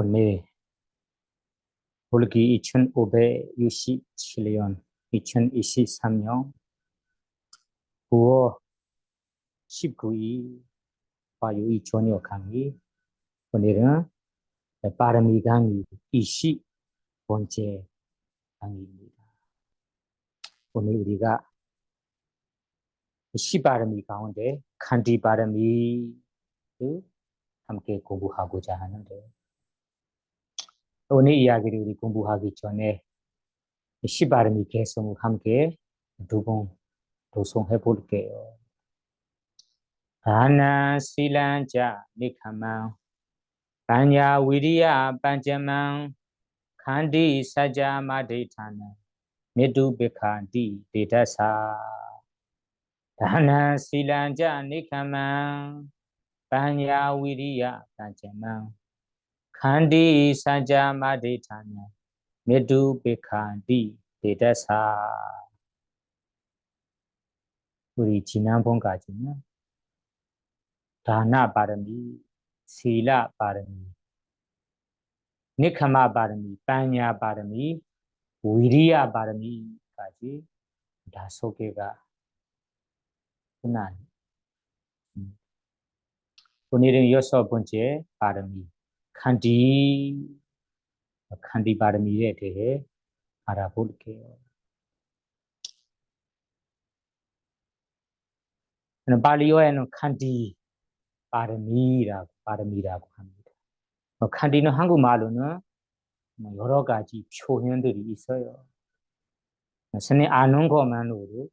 오늘 올기 2567년 2023년 9월 19일 화요일 저녁 강의. 오늘은 빠르미 강의 20번째 강의입니다. 오늘 우리가 시바르미 가운데 칸디 바르미를 함께 공부하고자 하는데, 오늘 이야기를 우리 공부하기 전에 시바르미 개성을 함께 두 번 도송해 볼게요. 다나 실란자 니카망 반야 위리야 반자망 칸디 사자 마데타나 메두베칸디 데다사. 다나 실란자 니카망 반야 위리야 반자망 칸디 사자 마데타나 메두베칸디 데다사. 우리 지난번까지는 다나 바르미, 실라 바르미, 니카마 바르미, 반야 바르미, 위리야 바르미까지 다 소개가 끝난. 오늘은 6번째 바르미, 칸디 바르미에 대해 알아볼게요. 발리어에는 칸디 바르미라고 합니다. 칸디는 한국말로는 여러 가지 표현들이 있어요. 선생님 아는 것만으로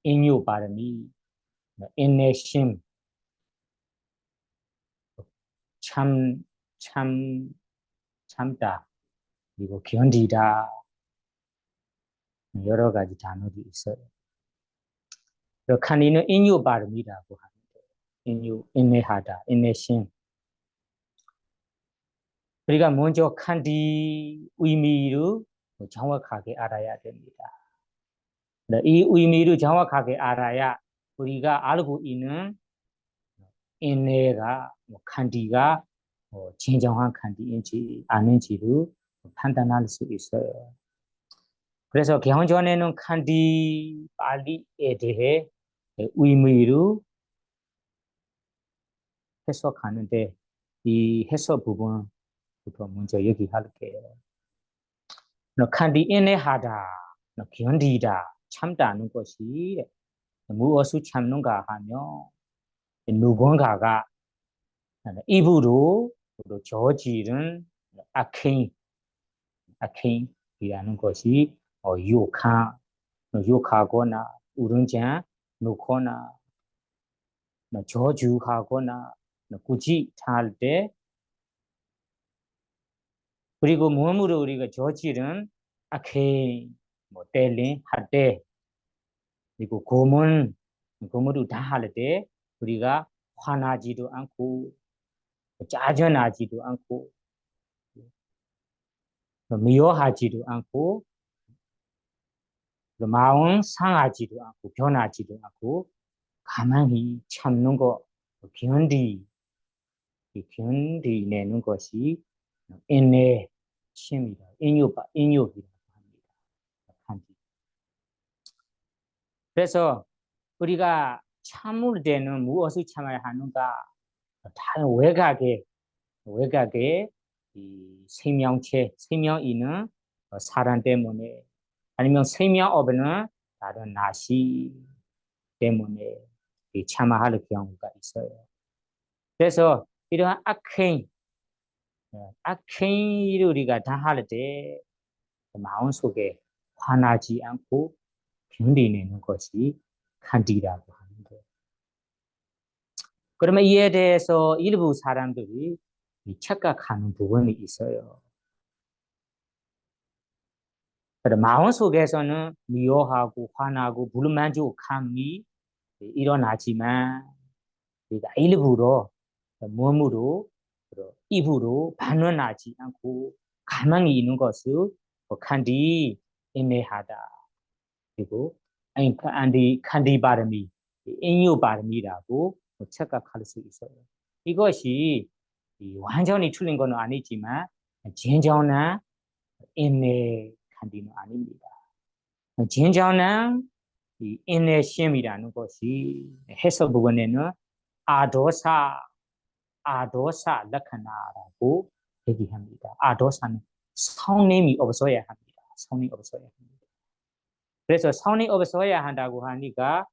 인요 바르미, 인내심, 참다, 그리고 견디다, 여러 가지 단어들이 있어요. 칸디는 인요 바르미라고 합니다. 인내하다, 인내심. 우리가 먼저 칸디 의미를 정확하게 알아야 됩니다. 이 의미를 정확하게 알아야 우리가 알고 있는 인내가 칸디가 진정한 칸디인지 아닌지를 판단할 수 있어요. 그래서 개헌전에는 칸디 발리에 대해 의미를 해석하는데, 이 해석 부분부터 먼저 얘기할게요. 칸디 인내하다, 견디다, 참다는 것이 무엇을 참는가 하면 누군가가 입으로 저지른 악행이라는 것이 욕하거나 우렁장 놓거나 저주하거나 꾸짖할 때, 그리고 몸으로 우리가 저지른 악행, 때림 할 때, 그리고 고문을 다 할 때 우리가 화나지도 않고 짜증나지도 않고 미워하지도 않고 마음 상하지도 않고 변하지도 않고 가만히 참는 거, 견디내는 것이 인내심이다. 인욕이라고 합니다. 그래서 우리가 참을 때는 무엇을 참아야 하는가? 다른 외곽의 이 생명인은 사람 때문에, 아니면 생명 없는 다른 나시 때문에 참아야 할 경우가 있어요. 그래서 이러한 악행을 우리가 당할 때 마음속에 화나지 않고 견디내는 것이 칸디라고 합니다. 그러면 이에 대해서 일부 사람들이 착각하는 부분이 있어요. 마음속에서는 미워하고 화나고 불만족함이 일어나지만 우리가 일부러 몸으로 입으로 반응하지 않고 가만히 있는 것을 칸디 인내하다, 그리고 칸디 바르미, 인요 바르미라고 착각할 수 있어요. 이것이 완전히 틀린 건 아니지만 진정한 인내 칸디는 아닙니다. 진정한 이 인내심이라는 것이 해석 부분에는 아도사 라카나라고 얘기합니다. 아도사는 성님이 없어야 합니다. 성이 없어야 합니다. 그래서 성이 없어야 한다고 하니까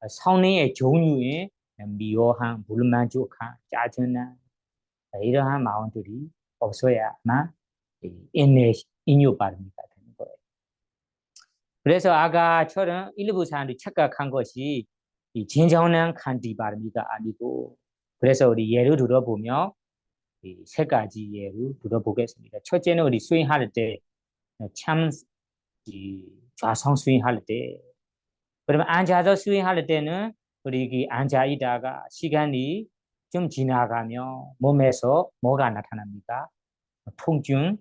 성의 종류의 미워함, 불만족함, 짜증남 이러한 마음들이 없어야만 인유 발음이가 되는 거예요. 그래서 아까처럼 일부 사람들이 착각한 것이 이 진정한 칸디 발음이가 아니고, 그래서 우리 예를 들어보면 이 세 가지 예를 들어보겠습니다. 첫째는 우리 수행할 때 참 좌성 수행할 때, 그러면 앉아서 수행할 때는 우리 앉아 있다가 시간이 좀 지나가며 몸에서 뭐가 나타납니까? 통증,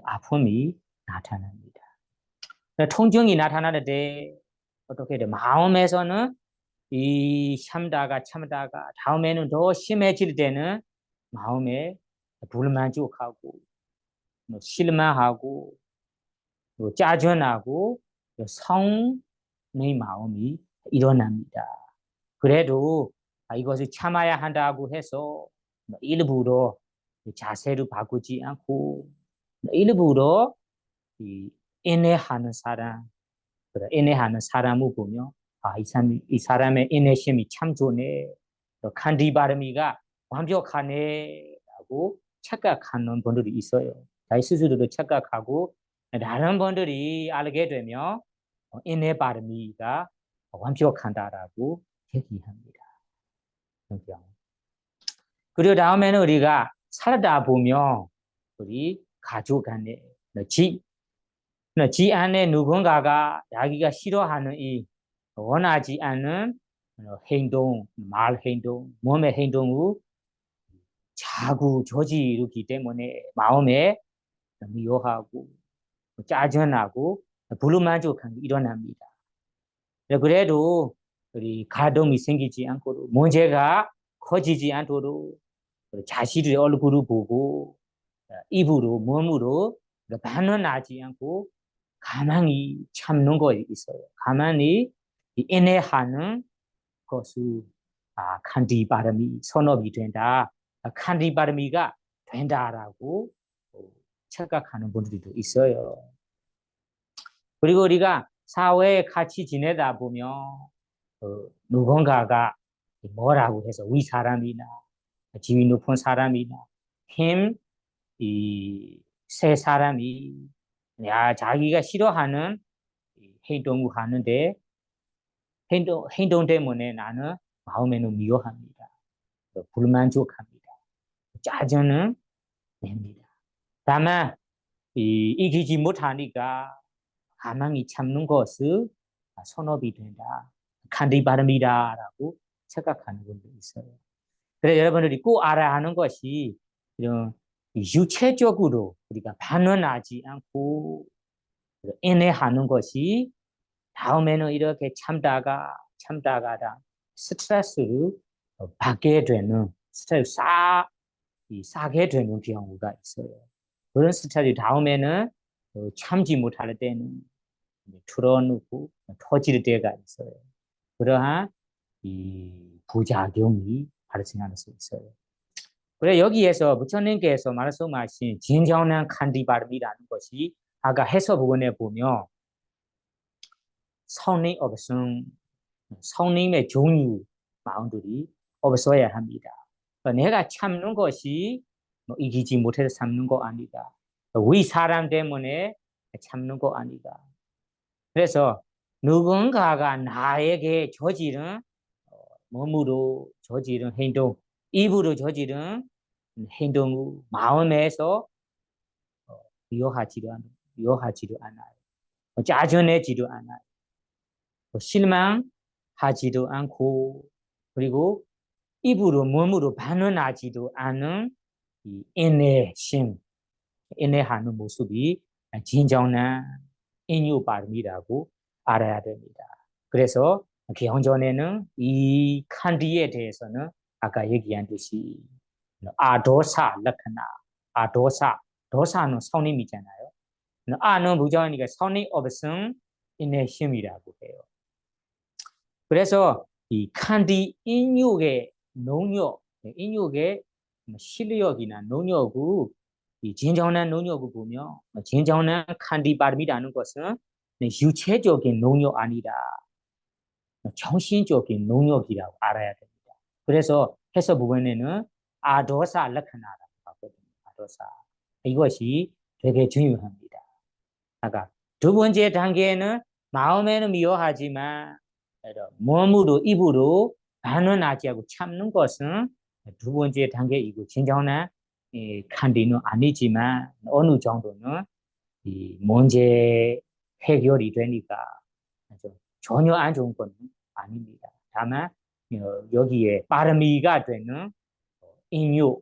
아픔이 나타납니다. 통증이 나타날 때 어떻게 돼? 마음에서는 이 참다가 다음에는 더 심해질 때는 마음에 불만족하고 실망하고 짜증나고 성의 마음이 일어납니다. 그래도 이것을 참아야 한다고 해서 일부러 자세를 바꾸지 않고 일부러 인내하는 사람, 인내하는 사람을 보면 이 사람의 인내심이 참 좋네, 칸디 바르미가 완벽하네 라고 착각하는 분들이 있어요. 자기 스스로도 착각하고 다른 분들이 알게 되면 인내 바르미가 완벽한다라고 얘기합니다. 그리고 다음에는 우리가 살다 보면 우리 가족 간에 지 안에 누군가가 자기가 싫어하는 이 원하지 않는 행동, 말 행동, 몸의 행동을 자꾸 저지르기 때문에 마음에 미워하고 짜증나고 불만족함이 일어납니다. 그래도 우리 가동이 생기지 않고 문제가 커지지 않도록 자신의 얼굴을 보고 입으로 몸으로 반응하지 않고 가만히 참는 거 있어요. 가만히 인내하는 것을 칸디 바람이 선업이 된다. 칸디 바람이가 된다라고 착각하는 분들도 있어요. 그리고 우리가 사회에 같이 지내다 보면 누군가가 뭐라고 해서 위 사람이나 지위 높은 사람이나 세 사람이 자기가 싫어하는 행동을 하는데 행동 때문에 나는 마음에는 미워합니다. 불만족합니다. 짜증은 냅니다. 다만 이기지 못하니까 가만히 참는 것을 선업이 된다. 칸디 바람이다라고 생각하는 분도 있어요. 그래서 여러분들이 꼭 알아야 하는 것이 이런 유체적으로 우리가 반응하지 않고 인내하는 것이 다음에는 이렇게 참다가 스트레스를 받게 되는, 스트레스 싸게 되는 경우가 있어요. 그런 스트레스 다음에는 참지 못할 때는 틀어놓고 터질 때가 있어요. 그러한 이 부작용이 발생할 수 있어요. 그래 여기에서 부처님께서 말씀하신 진정한 칸디 발음이라는 것이 아까 해석 부분에 보면 성님의 종류 마음들이 없어야 합니다. 내가 참는 것이 이기지 못해서 참는 거 아니다. 위 사람 때문에 참는 거 아니다. 그래서 누군가가 나에게 저지른 몸으로 저지른 행동, 입으로 저지른 행동을 마음에서 미워하지도 않아요. 짜증내지도 않아요. 실망하지도 않고, 그리고 입으로 몸으로 반응하지도 않은 이 인내하는 모습이 진정한 인유 발음이라고 알아야 됩니다. 그래서 경전에는 이 칸디에 대해서는 아까 얘기한 듯이 아도사 락하나 아도사 도사는 성님이잖아요. 아는 부정하니까 성님 없음 인내심이라고 해요. 그래서 이 칸디 인육의 농욕, 인육의 실력이나 농욕을 이 진정한 농욕을 보면 진정한 칸디 바람이라는 것은 유체적인 농욕 아니라 정신적인 농욕이라고 알아야 됩니다. 그래서 해서 부분에는 아도사 락하나라고 하거든요. 아도사. 이것이 되게 중요합니다. 아까 두 번째 단계는 마음에는 미워하지만 몸으로 입으로 반응하지 않고 참는 것은 두 번째 단계이고 진정한 칸디는 아니지만 어느 정도는 이 문제 해결이 되니까 전혀 안 좋은 건 아닙니다. 다만 여기에 빠르미가 되는 인유,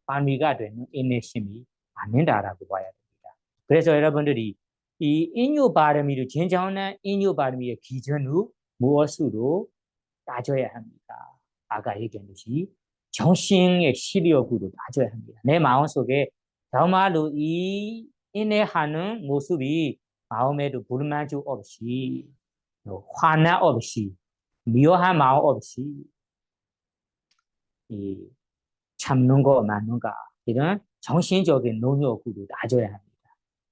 빠르미가 되는 인내심이 안 된다라고 봐야 됩니다. 그래서 여러분들이 이 인유 바람이를 진정한 인유 바람의 기준을 무엇으로 따져야 합니까? 아까 얘기했듯이 정신의 시력으로 따져야 합니다. 내 마음속에 정말로 이 인내하는 모습이 마음에도 불만족 없이 화나 없이 미워한 마음 없이 이 참는 거 맞는가 이런 정신적인 능력으로 따져야 합니다.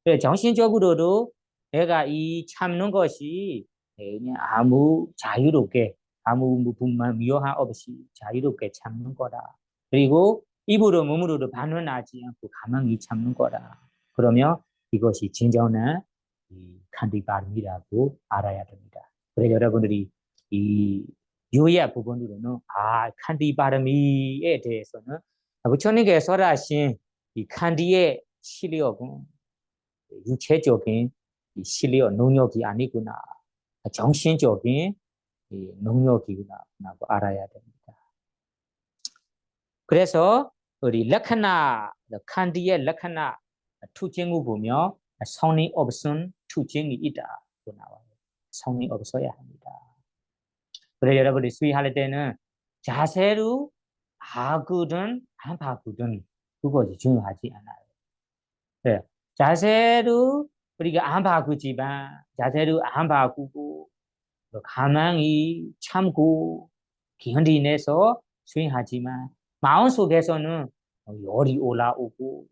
그래서 정신적으로도 내가 이 참는 것이 그냥 아무 자유롭게 아무 분만 미워함 없이 자유롭게 참는 거다. 그리고 입으로 몸으로도 반응하지 않고 가만히 참는 거다. 그러면 이것이 진정한 칸디 발음이라고 알아야 됩니다. 그래서 여러분들이 이 유의할 부분으로는 칸디 발음에 대해서는 부처님께서 설하신 이 칸디의 실력은 유체적인 실력 능력이 아니구나. 정신적인 능력이구나라고 알아야 됩니다. 그래서 우리 락하나 칸디의 락하나 투쟁을 보며 성이 없은 투쟁이 있다고 나와요. 성이 없어야 합니다. 그래서 여러분이 수행할 때는 자세로 하거든 안 하거든 그것이 중요하지 않아요. 네. 자세로 우리가 안 바꾸지만 자세로 안 바꾸고 가만히 참고 견디내서 수행하지만 마음속에서는 열이 올라오고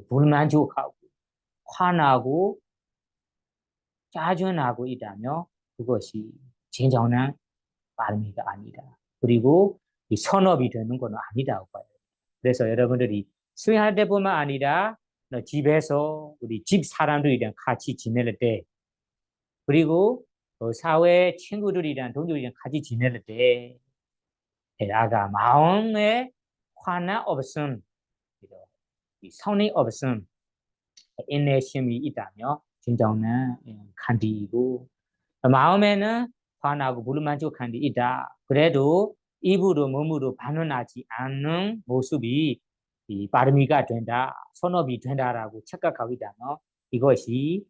불만족하고 화나고 짜증나고 있다면 그것이 진정한 발미가 아니다. 그리고 이 선업이 되는 건 아니다고 봐요. 그래서 여러분들이 수행할 때뿐만 아니라 집에서 우리 집 사람들이랑 같이 지낼 때 그리고 사회 친구들이랑 동료들이랑 같이 지낼 때 내가 마음에 화나 없음 성이 없음 인내심이 있다면 진정한 칸디이고 마음에는 화나고 불만족한 데 있다. 그래도 입으로 몸으로 반응하지 않는 모습이 이 바르미가 된다, 선업이 된다라고 착각하고 있다면 이것이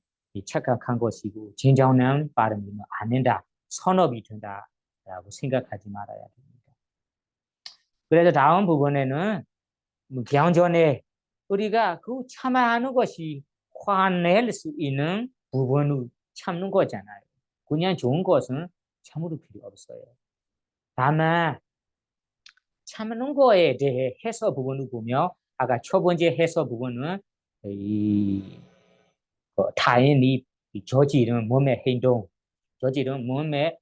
착각한 것이고 진정한 바르미는 안 된다, 선업이 된다라고 생각하지 말아야 됩니다. 그래서 다음 부분에는 경전에 우리가 그 참아하는 것이 화낼 수 있는 부분을 참는 거잖아요. 그냥 좋은 것은 참으로 필요 없어요. 다만 참는 거에 대해 해서 부분을 보며 아까 첫 번째 해서 부분은 이 타인이 저지른 몸의 행동, 저지른 몸의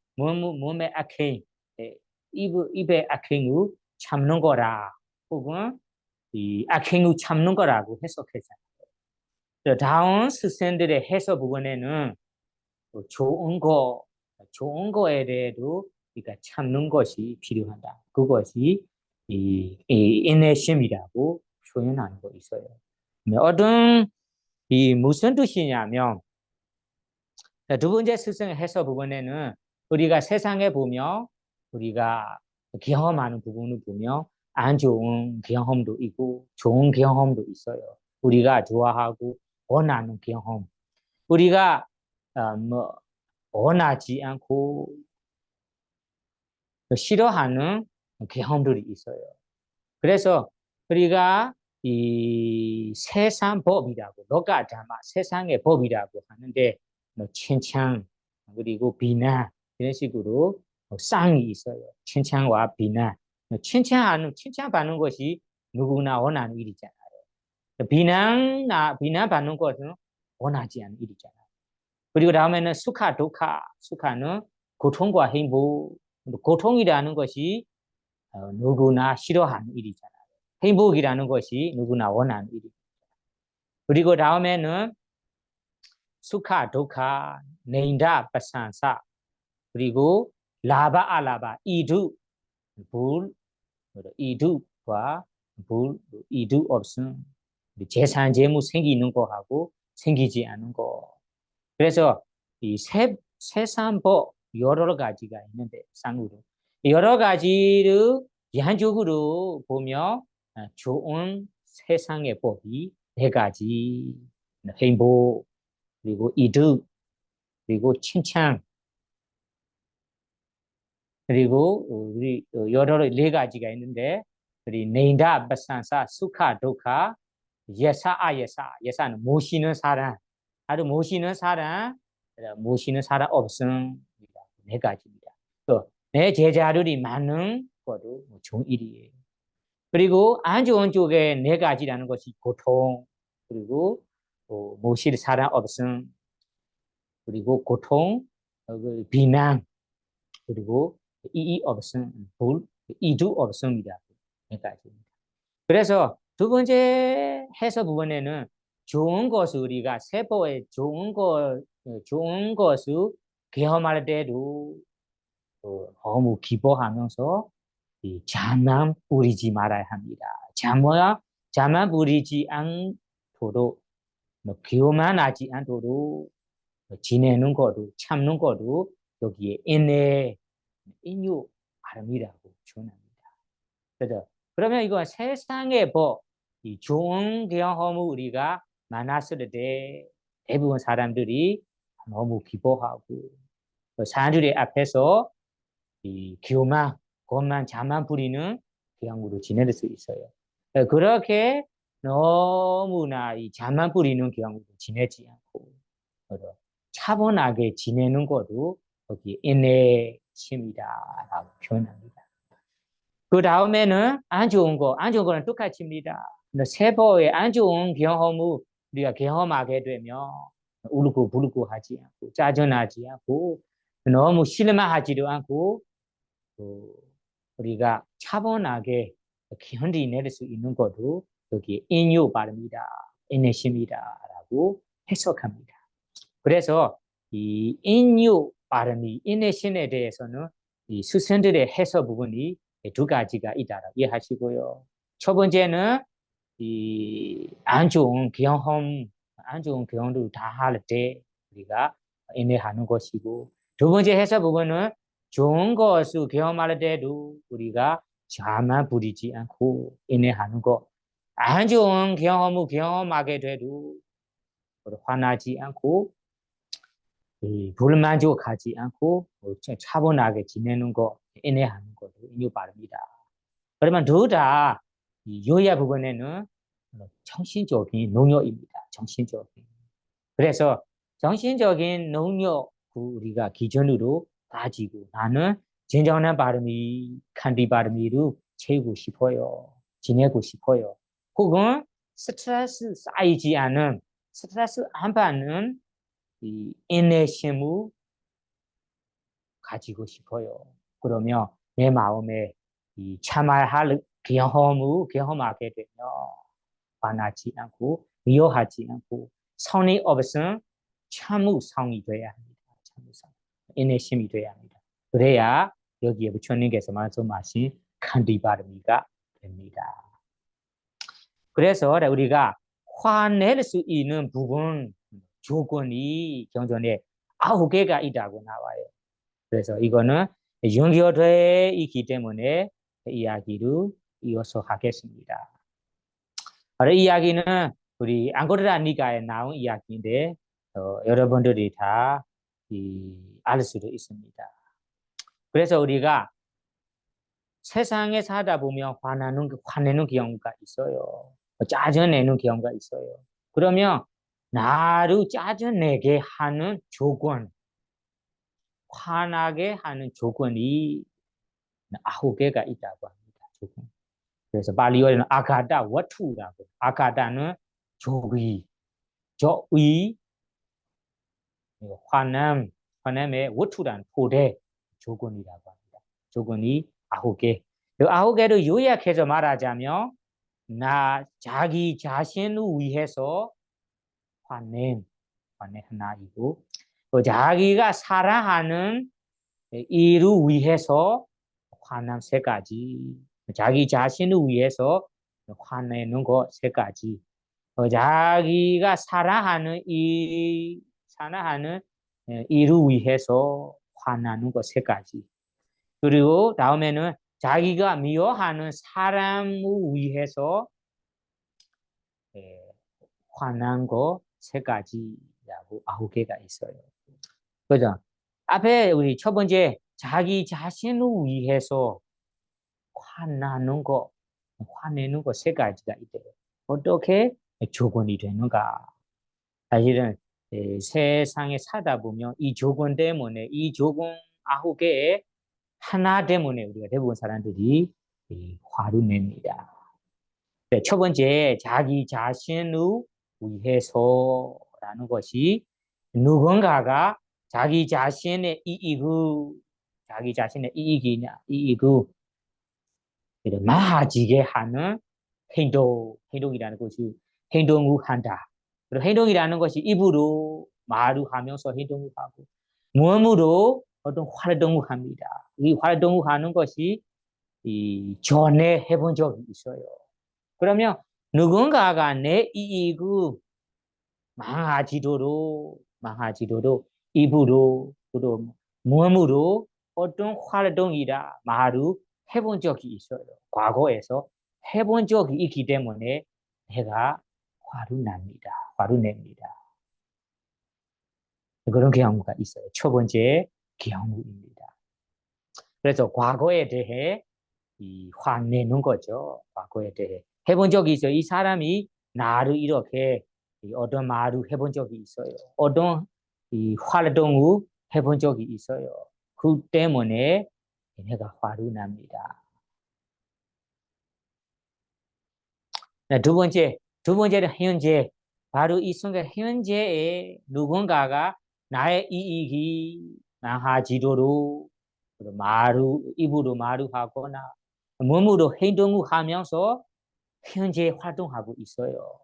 악행, 입의 악행을 참는 거라 혹은 이 악행을 참는 거라고 해석했잖아요. 다음 스승들의 해석 부분에는 좋은 거에 대해도 그러니까 참는 것이 필요하다. 그것이 이 인내심이라고 표현하는 거 있어요. 어떤 이 무슨 뜻이냐면 두 번째 스승의 해석 부분에는 우리가 세상에 보며 우리가 경험하는 부분을 보며 안 좋은 경험도 있고 좋은 경험도 있어요. 우리가 좋아하고 원하는 경험. 우리가 뭐 원하지 않고 싫어하는 경험들이 있어요. 그래서 우리가 이 세상 법이라고 로가 ධ마 세상의 법이라고 하는데 뭐 칭찬 그리고 비난 이런 식으로 쌍이 있어요. 칭찬과 비난. 칭찬받는 것이 누구나 원하는 일이잖아요. 비난받는 것은 원하지 않는 일이잖아요. 그리고 다음에는 수카, 도카. 수카는 고통과 행복. 고통이라는 것이 누구나 싫어하는 일이잖아요. 행복이라는 것이 누구나 원하는 일이잖아요. 그리고 다음에는 수카, 도카, 네인다, 바산사. 그리고 라바, 알라바, 이두, 불, 이두와 불, 이두 없음. 재산, 재무 생기는 거하고 생기지 않은 거. 그래서 이 세상법 여러 가지가 있는데 쌍으로 여러 가지를 비한적으로 보면 좋은 세상의 법이 네 가지 행복 그리고 이득 그리고 칭찬 그리고 우리 여러 네 가지가 있는데 우리 네인다 바산사 수카 도카 예사 아예사 예사는 모시는 사람 아주 모시는 사람 없음입니다. 네 가지입니다. 또 내 제자들이 많은 것도 좋은 일이에요. 그리고 안 좋은 쪽에 네 가지라는 것이 고통 그리고 모실 사람 없음 그리고 고통 비난 그리고 이의 없음 불 이두 없음이다. 네 가지입니다. 그래서 두 번째 해석 부분에는 좋은 것을 우리가 세포에 좋은 것을 경험할 때도 너무 기뻐하면서 이 잠만 부리지 말아야 합니다. 잠만 부리지 않도록 교만하지 않도록 지내는 것도 참는 것도 여기에 인유 발음이라고 표현합니다. 그래서 그러면 이거 세상의 법, 이 좋은 경험을 우리가 만났을 때 대부분 사람들이 너무 기뻐하고 사람들이 앞에서 이 기호만, 것만, 자만 부리는 경우로 지낼 수 있어요. 그렇게 너무나 이 자만 부리는 경우로 지내지 않고 차분하게 지내는 것도 여기 인내심이다라고 표현합니다. 그 다음에는 안 좋은 거는 똑같습니다. 세포의 안 좋은 경험을 우리가 경험하게 되면 울고 불고 하지 않고 짜증나지 않고 너무 실망하지도 않고 우리가 차분하게 견디낼 수 있는 것도 여기 인유 발음이다, 인내심이다라고 해석합니다. 그래서 이 인유 발음이 인내심에 대해서는 이 스승들의 해석 부분이 두 가지가 있다고 이해하시고요. 첫 번째는 이 안 좋은 경험을 다 할 때 우리가 인내하는 것이고 두 번째 해석 부분은 좋은 것을 경험할 때도 우리가 자만 부리지 않고 인내하는 것. 안 좋은 경험을 경험하게 돼도 화나지 않고 불만족하지 않고 차분하게 지내는 거, 인내하는 것도 인유 바릅니다. 그러면 둘 다 요야 부분에는 정신적인 능력입니다. 정신적인. 그래서 정신적인 능력 우리가 기준으로 가지고 나는 진정한 발음이 칸디 발음이로 채우고 싶어요. 지내고 싶어요. 혹은 스트레스 쌓이지 않은 스트레스 안 받는 이 인내심을 가지고 싶어요. 그러면 내 마음에 이 참아야 할 경험을 경험하게 되면 화나지 않고 미워하지 않고 선이 없으면 참을성이 돼야 합니다. 참을성, 인내심이 돼야 합니다. 그래야 여기에 부처님께서 말씀하신 칸디 바르미가 됩니다. 그래서 우리가 화낼 수 있는 부분 조건이 경전에 9개가 있다고 나와요. 그래서 이거는 연결되어 있기 때문에 이야기를 이어서 하겠습니다. 이 이야기는 우리 앙코르라 니가에 나온 이야기인데 여러분들이 다 알 수도 있습니다. 그래서 우리가 세상에 살다 보면 화내는 경우가 있어요. 짜증내는 경우가 있어요. 그러면 나를 짜증내게 하는 조건, 화나게 하는 조건이 9개가 있다고 합니다. 조건. 그래서 발리어에는 아가다 와투라고. 아가다는 조의, 조의, 화남의 와투란 포대 조건이라고 합니다. 조건이 9개. 이 9개를 요약해서 말하자면 자기 자신을 위해서 화냄 하나이고 또 자기가 사랑하는 이를 위해서 화남 3가지 자기 자신을 위해서 화내는 거 3가지 자기가 사랑하는 이를 위해서 화나는 거 3가지 그리고 다음에는 자기가 미워하는 사람을 위해서 화난 거 3가지라고 9개가 있어요. 그죠? 앞에 우리 첫 번째 자기 자신을 위해서 화내는 거 3가지가 있대요. 어떻게 조건이 되는가? 사실은 세상에 살다 보면 이 조건 때문에 이 조건 9개에 하나 때문에 우리가 대부분 사람들이 화를 냅니다. 첫 번째 자기 자신을 위해서라는 것이 누군가가 자기 자신의 이익을 많아지게 하는 행동이라는 것이 행동을 한다. 그리고 행동이라는 것이 입으로 말을 하면서 행동을 하고 몸으로 어떤 활동을 합니다. 이 활동을 하는 것이 전에 해본 적이 있어요. 그러면 누군가가 내 이익을 망하지도록 입으로 또 몸으로 어떤 활동이라 말을 해본 적이 있어요. 과거에서 해본 적이 있기 때문에 내가 화를 냅니다. 그런 경우가 있어요. 첫 번째 경우입니다. 그래서 과거에 대해 화내는 거죠. 과거에 대해 해본 적이 있어요. 이 사람이 나를 이렇게 어떤 말을 해본 적이 있어요. 어떤 활동을 해본 적이 있어요. 그 때문에 내가 화를 납니다. 두 번째는 현재. 바로 이 순간 현재에 누군가가 나의 이익이 망하지도록 입으로 말을 하거나 몸으로 행동을 하면서 현재 활동하고 있어요.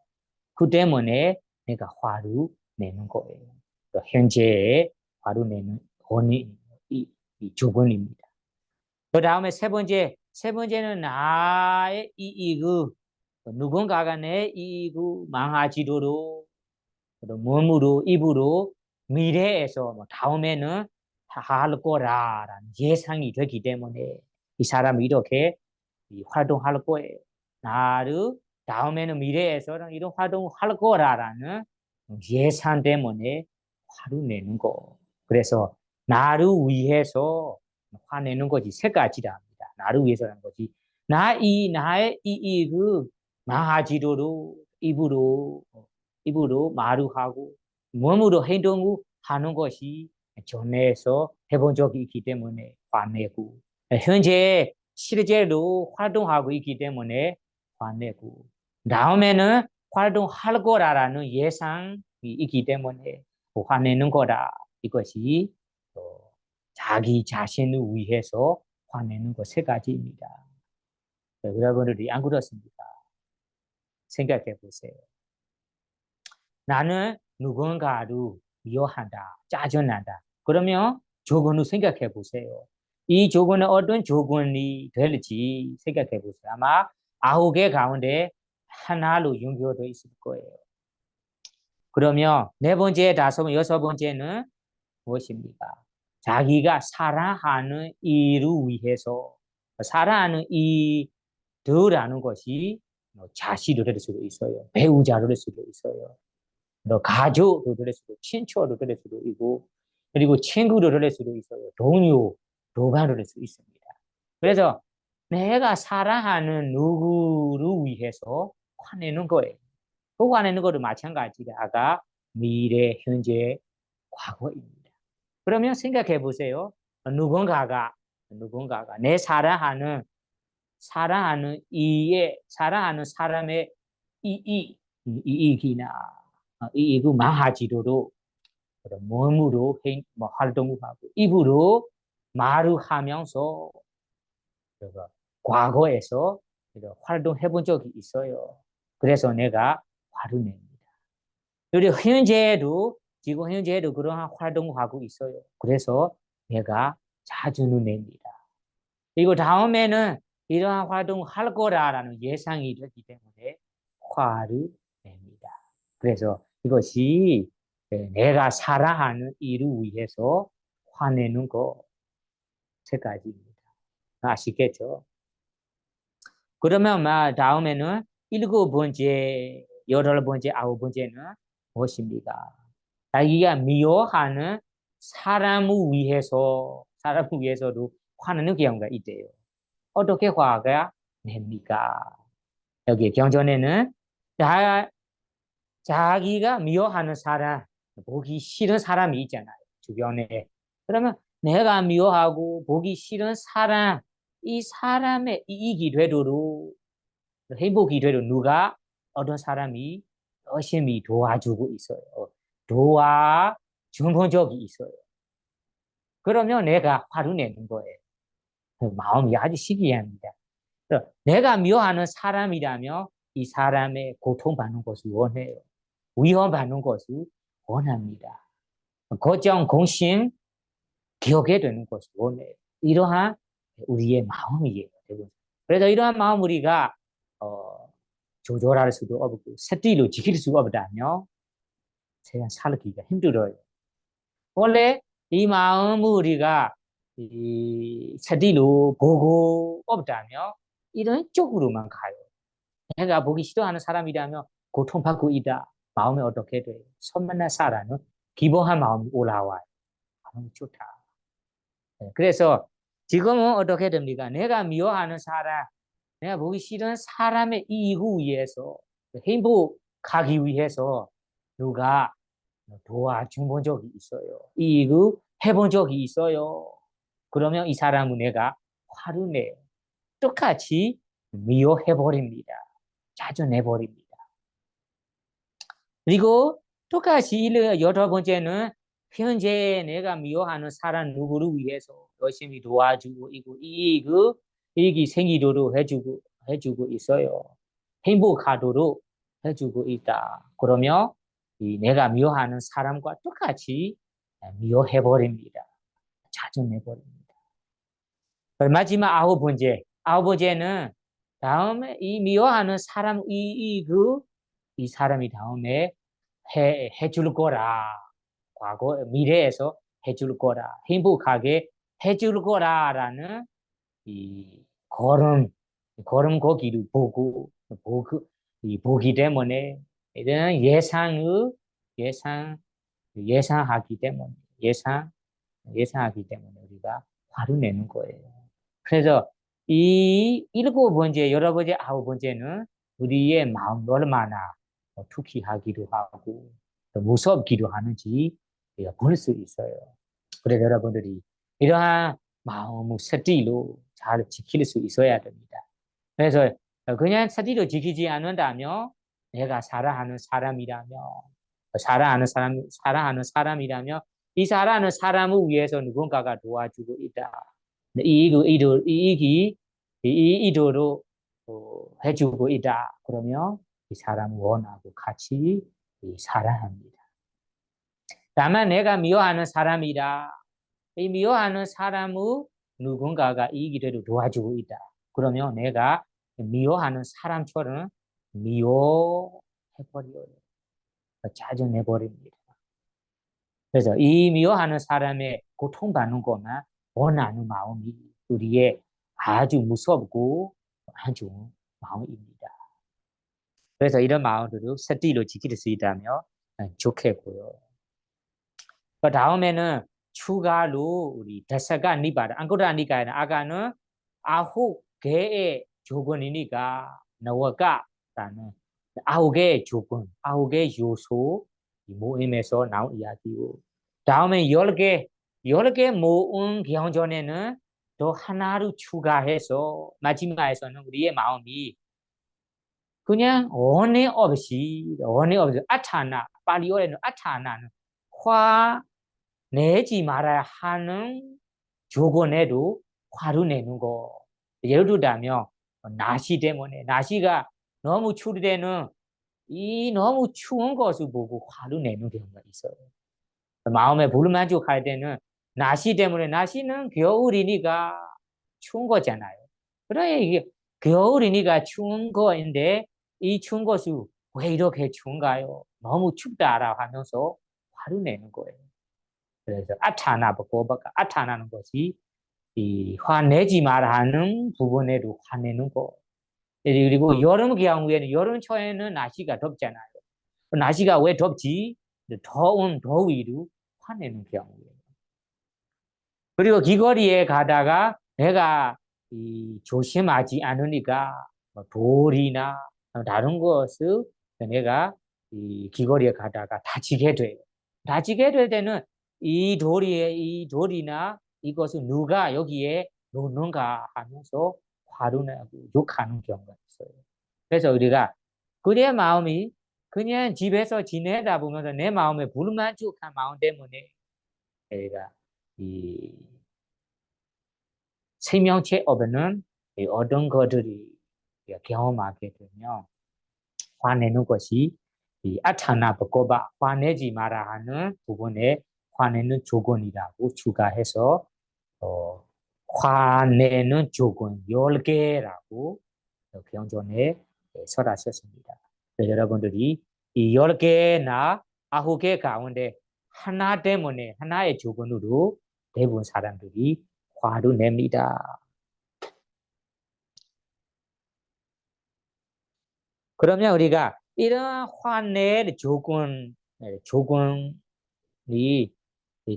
그 때문에 내가 화를 내는 거예요. 현재에 화를 내는 이 조건입니다. 그 다음에 세 번째는 나의 이익을 누군가가 내 이익을 망하지도록 몸으로 입으로 미래에서 다음에는 할 거라라는 예상이 되기 때문에 이 사람이 이렇게 활동할 거예요. 나를 다음에는 미래에서 이런 활동을 할 거라라는 예상 때문에 화를 내는 거. 그래서 나를 위해서 화내는 것이 3가지라 합니다. 나를 위해서라는 것이 나의 이익을 망하지도록 입으로 말을 하고 몸으로 행동을 하는 것이 전에서 해본 적이 있기 때문에 화내고 현재 실제로 활동하고 있기 때문에 화내고 다음에는 활동할 거라는 예상이 있기 때문에 화내는 거다. 이것이 자기 자신을 위해서 화내는 것 3가지입니다. 여러분들이 안 그렇습니까? 생각해 보세요. 나는 누군가를 미워한다, 짜증난다. 그러면 조건을 생각해 보세요. 이 조건은 어떤 조건이 될지 생각해 보세요. 아마 9개 가운데 하나로 연결되어 있을 거예요. 그러면 4번째, 5번째, 6번째는 무엇입니까? 자기가 사랑하는 이를 위해서 사랑하는 이들라는 것이 자식도 될 수도 있어요. 배우자도 될 수도 있어요. 가족도 될 수도, 친척도 될 수도 있고, 그리고 친구도 될 수도 있어요. 동료, 동반도 될 수 있습니다. 그래서 내가 사랑하는 누구를 위해서 화내는 거예요. 그 화내는 것도 마찬가지가 아까 미래, 현재, 과거입니다. 그러면 생각해 보세요. 누군가가 내 사랑하는 사랑하는 사람의 이익이나 이익을 망하지도록 몸으로 뭐 활동을 하고 입으로 말을 하면서 과거에서 활동해 본 적이 있어요. 그래서 내가 화를 냅니다. 그리고 지금 현재에도 그러한 활동을 하고 있어요. 그래서 내가 자주는 냅니다. 그리고 다음에는 이러한 활동을 할 거라는 예상이 되기 때문에 화를 냅니다. 그래서 이것이 내가 사랑하는 일을 위해서 화내는 거 세 가지입니다. 아시겠죠? 그러면 다음에는 7번째, 8번째, 9번째는 무엇입니까? 자기가 미워하는 사람을 위해서도 화내는 경우가 있대요. 어떻게 화가 냅니까? 여기 경전에는 자기가 미워하는 사람, 보기 싫은 사람이 있잖아요. 주변에. 그러면 내가 미워하고 보기 싫은 사람, 이 사람의 이익이 되도록 행복이 되도록 누가 어떤 사람이 열심히 도와주고 있어요. 도와준 적이 있어요. 그러면 내가 화를 내는 거예요. 마음이 아주 신기합니다. 내가 미워하는 사람이라면 이 사람의 고통받는 것을 원해요. 위험받는 것을 원합니다. 거정, 공심, 기억에 되는 것을 원해요. 이러한 우리의 마음이에요. 그래서 이러한 마음 우리가 조절할 수도 없고 스스로 지킬 수가 없다면 세상 살기가 힘들어요. 원래 이 마음을 우리가 스스로 보고 없다면 이런 쪽으로만 가요. 내가 보기 싫어하는 사람이라면 고통받고 있다. 마음이 어떻게 돼요? 선만나 살아는 기본한 마음이 올라와요. 마음이 좋다. 그래서 지금은 어떻게 됩니까? 내가 미워하는 사람, 내가 보기 싫은 사람의 이익을 위해서, 행복하기 위해서 누가 도와준 적이 있어요. 이익을 해본 적이 있어요. 그러면 이 사람은 내가 화를 내요. 똑같이 미워해버립니다. 자주 내버립니다. 그리고 똑같이 8번째는 현재 내가 미워하는 사람 누구를 위해서 열심히 도와주고 이익이 생기도록 해주고 있어요. 행복하도록 해주고 있다. 그러면 내가 미워하는 사람과 똑같이 미워해버립니다. 자주 내버립니다. 마지막 9번째는 다음에 이 미워하는 사람 이 사람이 다음에 해줄 거라. 미래에서 해줄 거라. 행복하게 해줄 거라라는 이 걸음고기를 보기 때문에 이런 예상하기 때문에 예상하기 때문에 우리가 화를 내는 거예요. 그래서 이 7번째, 8번째, 9번째는 우리의 마음 얼마나 투기하기도 하고 무섭기도 하는지 우리가 볼 수 있어요. 그래서 여러분들이 이러한 마음을 스스로 잘 지킬 수 있어야 됩니다. 그래서 그냥 스스로 지키지 않는다면 내가 사랑하는 사람이라면 이 사랑하는 사람을 위해서 누군가가 도와주고 있다. 이 의도로 해주고 있다. 그러면 이 사람을 원하고 같이 사랑합니다. 다만 내가 미워하는 사람이다. 이 미워하는 사람을 누군가가 이익이 되도록 도와주고 있다. 그러면 내가 미워하는 사람처럼 미워해버려요. 자주 내버립니다. 그래서 이 미워하는 사람의 고통받는 것만 원하는 마음이 우리의 아주 무섭고 아주 마음입니다. 그래서 이런 마음들을 스스로 지킬 수 있다면 좋겠고요. 그 다음에는 추가로 우리 다사가 니바다 앙코라 니까에는 아가는 개의 조건이니까 나와가 라는 아홉의 조건, 아홉의 요소 이 모임에서 나온 이야기고 다음에 10개 모은 경전에는 또 하나를 추가해서 마지막에서는 우리의 마음이 그냥 언해 없이 아차나 발리어에는 아차나는 화 내지 말아야 하는 조건에도 화를 내는 거. 예를 들자면 날씨 때문에 날씨가 너무 추울 때는 이 너무 추운 것을 보고 화를 내는 경우가 있어요. 마음에 불만족할 때는 날씨 때문에 날씨는 겨울이니까 추운 거잖아요. 그래 이게 겨울이니까 추운 거인데 이 추운 것이 왜 이렇게 추운가요? 너무 춥다라고 하면서 화를 내는 거예요. 그래서 아타나 보고가 아타나는 것이 이 화내지 말하는 부분에도 화내는 거. 그리고 여름 경우에는 여름 초에는 날씨가 덥잖아요. 날씨가 왜 덥지? 더운 더위로 화내는 경우예요. 그리고 길거리에 가다가 내가 이 조심하지 않으니까 뭐 돌이나 다른 것을 내가 이 길거리에 가다가 다치게 돼요. 다치게 될 때는 이 돌이나 이것을 누가 여기에 놓는가 하면서 화를 내고 욕하는 경우가 있어요. 그래서 우리가 그의 마음이 그냥 집에서 지내다 보면서 내 마음에 불만족한 마음 때문에 우리가 이 생명체 업에는 어떤 것들이 경험하게 되면 화내는 것이 이 아타나 버거바 화내지 마라 하는 부분에 화내는 조건이라고 추가해서 화내는 조건 10개라고 경전에 설하셨습니다. 여러분들이 이 10개나 9개 가운데 하나 때문에 하나의 조건으로 대부분 사람들이 화를 냅니다. 그러면 우리가 이런 화낼 조건이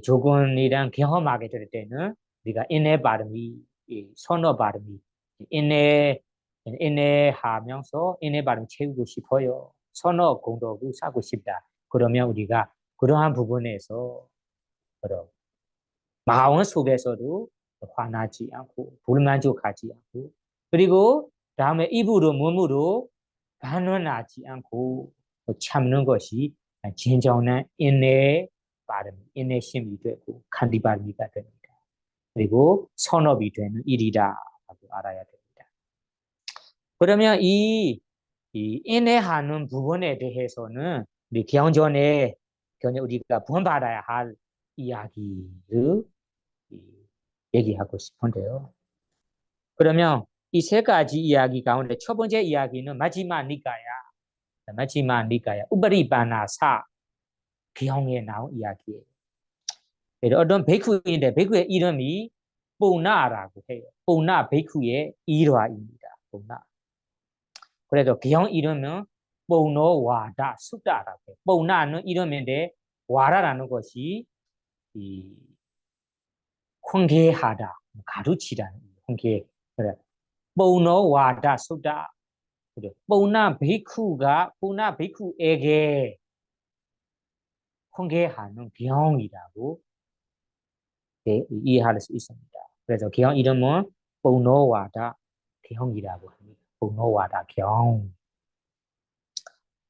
조건이랑 경험하게 될 때는 우리가 인내 발음이 선어 발음이 인내하면서 인내 발음 채우고 싶어요. 선어 공덕을 쌓고 싶다. 그러면 우리가 그러한 부분에서 그런 마음 속에서도 화나지 않고 불만족하지 않고 그리고 다음에 입으로 몸으로 반응하지 않고 참는 것이 진정한 인내 발음, 인내심이 되고 간디 발음이가 됩니다. 그리고 선업이 되는 일이다라고 알아야 됩니다. 그러면 이 인내하는 부분에 대해서는 우리 경전에 우리가 본받아야 할 이야기를 얘기하고 싶은데요. 그러면 이 세 가지 이야기 가운데 첫 번째 이야기는 마지막 니까야 우바리바나사 기형에 나온 이야기예요. 어떤 베이쿠인데 베이쿠의 이름이 뽀나라고 해요. 뽀나 베이쿠의 일화입니다. 뽀나. 그래도 기형 이름은 뽀노와다 숫다라고 해요. 뽀나는 이름인데 와라라는 것이 이 훈계하다, 가르치다는 훈계. 그래. 뽀노와다 숫다. 그래. 뽀나 베이쿠에게 훈계하는 기형이라고 이해할 수 있습니다. 그래서 기형 이름은 뽀노와다 기형이라고 합니다. 뽀노와다 기형.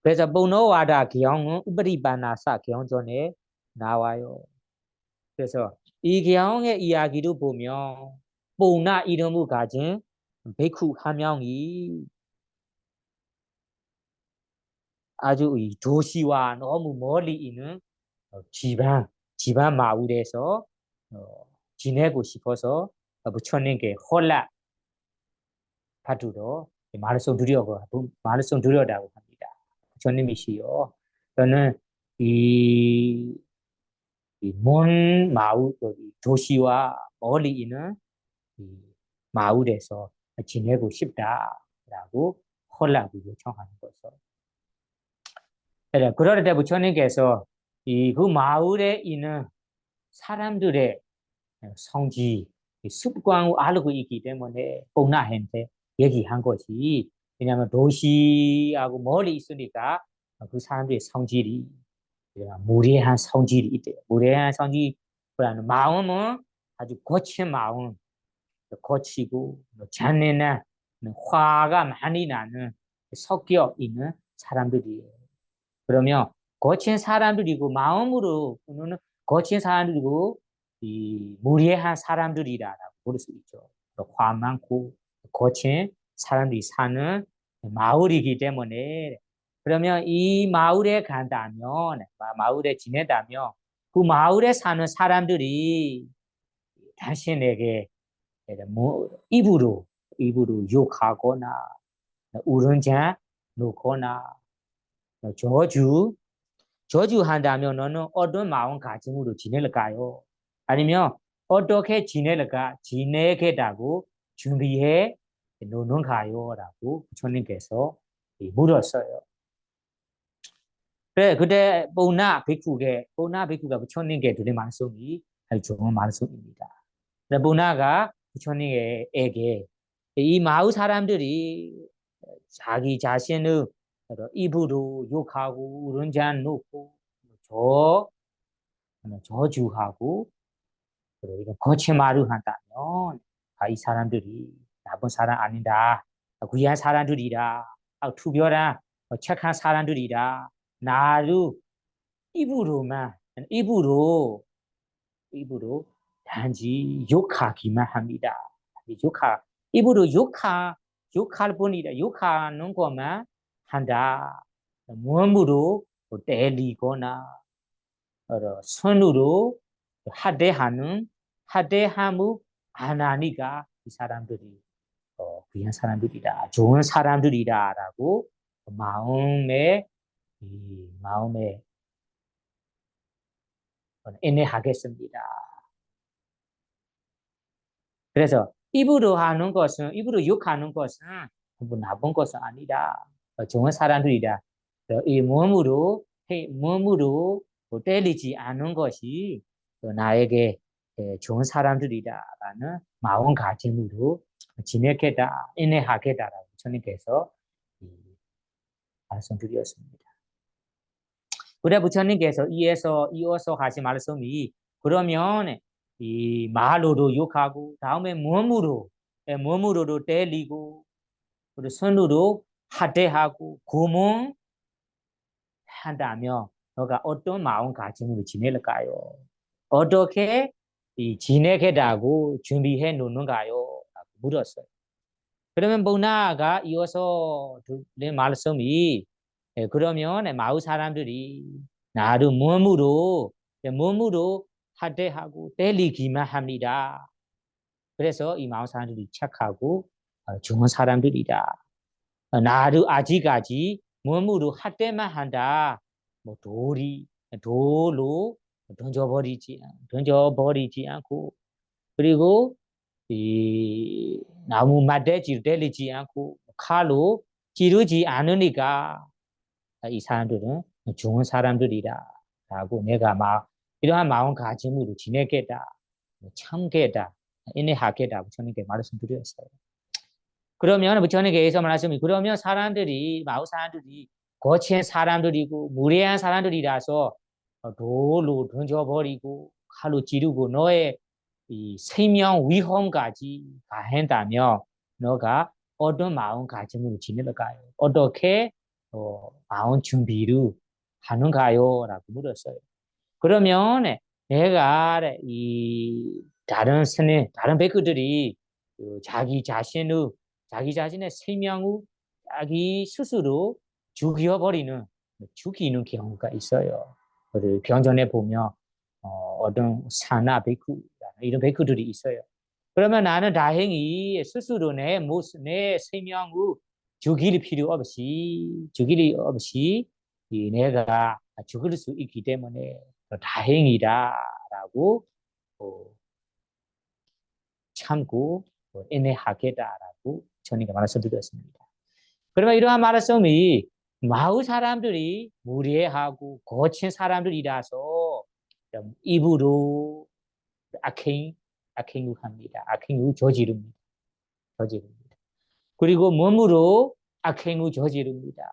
그래서 뽀노와다 기형은 우바리바나사 기형전에 나와요. 그래서 이 기형의 이야기를 보면 뽀나 이름을 가진 베이쿠 한 명이 아주 이 도시와 너무 멀리 있는 집안 마을에서 지내고 싶어서 부처님께 홀라 받으러 말씀 드려라고 합니다. 부처님이시여, 저는 먼 마을 도시와 멀리 있는 이 마을에서 지내고 싶다라고 홀라고 요청하는 거죠. 그럴 때 부처님께서 그 마을에 있는 사람들의 성지 습관을 알고 있기 때문에 뻔나한테 얘기한 것이 왜냐하면 도시하고 멀리 있으니까 그 사람들의 성질이 무례한 성질이 있대요. 무례한 성질이라는 마음은 아주 거친 마음, 거치고 잔인한 화가 많이 나는 섞여 있는 사람들이에요. 그러면 거친 사람들이고 마음으로 는 거친 사람들이고 이 무례한 사람들이라고 볼 수 있죠. 화 많고 거친 사람들이 사는 마을이기 때문에 그러면 이 마을에 간다면 마을에 지내다면 그 마을에 사는 사람들이 당신에게 뭐 입으로 욕하거나 우렁자 놓거나 저주 저주한다면 너는 어떤 마음가짐으로 지낼까요? 아니면 어떻게 지내겠다고 준비해 놓는가요? 라고 부처님께서 물었어요. 그래, 그때 보나 비쿠가 부처님께 드린 말씀이 아주 좋은 말씀입니다. 보나가 부처님에게 이 마을 사람들이 자기 자신을 입으로 욕하고 우른자 놓고 저 저주하고 그리고 거짓말을 한다면 이 사람들이 나쁜 사람 아니다. 귀한 사람들이다. 투별한 착한 사람들이다. 나를 입으로만 입으로 입으로 단지 욕하기만 합니다. 입으로 욕할 뿐이다. 욕하는 것만 한다. 몸으로 때리거나 손으로 하대함을 안 하니까 이 사람들이 귀한 사람들이다. 좋은 사람들이다라고 마음에 인내하겠습니다. 그래서 입으로 욕하는 것은 나쁜 것은 아니다. 좋은 사람들이다. 이 몸으로 때리지 않는 것이 나에게 좋은 사람들이다라는 마음가짐으로 지내겠다, 인내하겠다라고 부처님께서 말씀드렸습니다. 그래 부처님께서 이어서 하신 말씀이 그러면 이 말로도 욕하고 다음에 몸으로도 때리고 그리고 손으로 하대하고 고문한다면 너가 어떤 마음가짐으로 지낼까요? 어떻게 지내겠다고 준비해 놓는가요? 라고 물었어요. 그러면 보나가 이어서 낸 말씀이 그러면 마을 사람들이 나를 몸으로 하대하고 때리기만 합니다. 그래서 이 마을 사람들이 착하고 좋은 사람들이다. 나를 아직까지 몸으로 하대만 한다. 뭐 돌로 던져버리지 않고 그리고 이 나무 맞대지를 때리지 않고 칼로 찌르지 않으니까 이 사람들은 좋은 사람들이다 라고 내가 막 이러한 마음가짐으로 지내겠다 참겠다 인내하겠다 부처님께 말씀드렸어요. 그러면 부처님께서 말씀이 그러면 마을 사람들이 거친 사람들이고 무례한 사람들이라서 돌로 던져버리고 칼로 찌르고 너의 이 생명 위험까지 가한다며 너가 어떤 마음가짐으로 지낼까요? 어떻게 마음 준비를 하는가요? 라고 물었어요. 그러면 내가 이 다른 백그들이 자기 자신의 생명을 자기 스스로 죽이는 경우가 있어요. 그리고 경전에 보면 어떤 사나 베쿠 이런 베쿠들이 있어요. 그러면 나는 다행히 스스로 내 생명을 죽일 필요 없이 내가 죽을 수 있기 때문에 다행이다라고 참고 인내하겠다라고 저희가 말씀드렸습니다. 그러면 이러한 말씀이 마을 사람들이 무례하고 거친 사람들이라서 입으로 악행을 합니다. 악행을 저지릅니다. 그리고 몸으로 악행을 저지릅니다.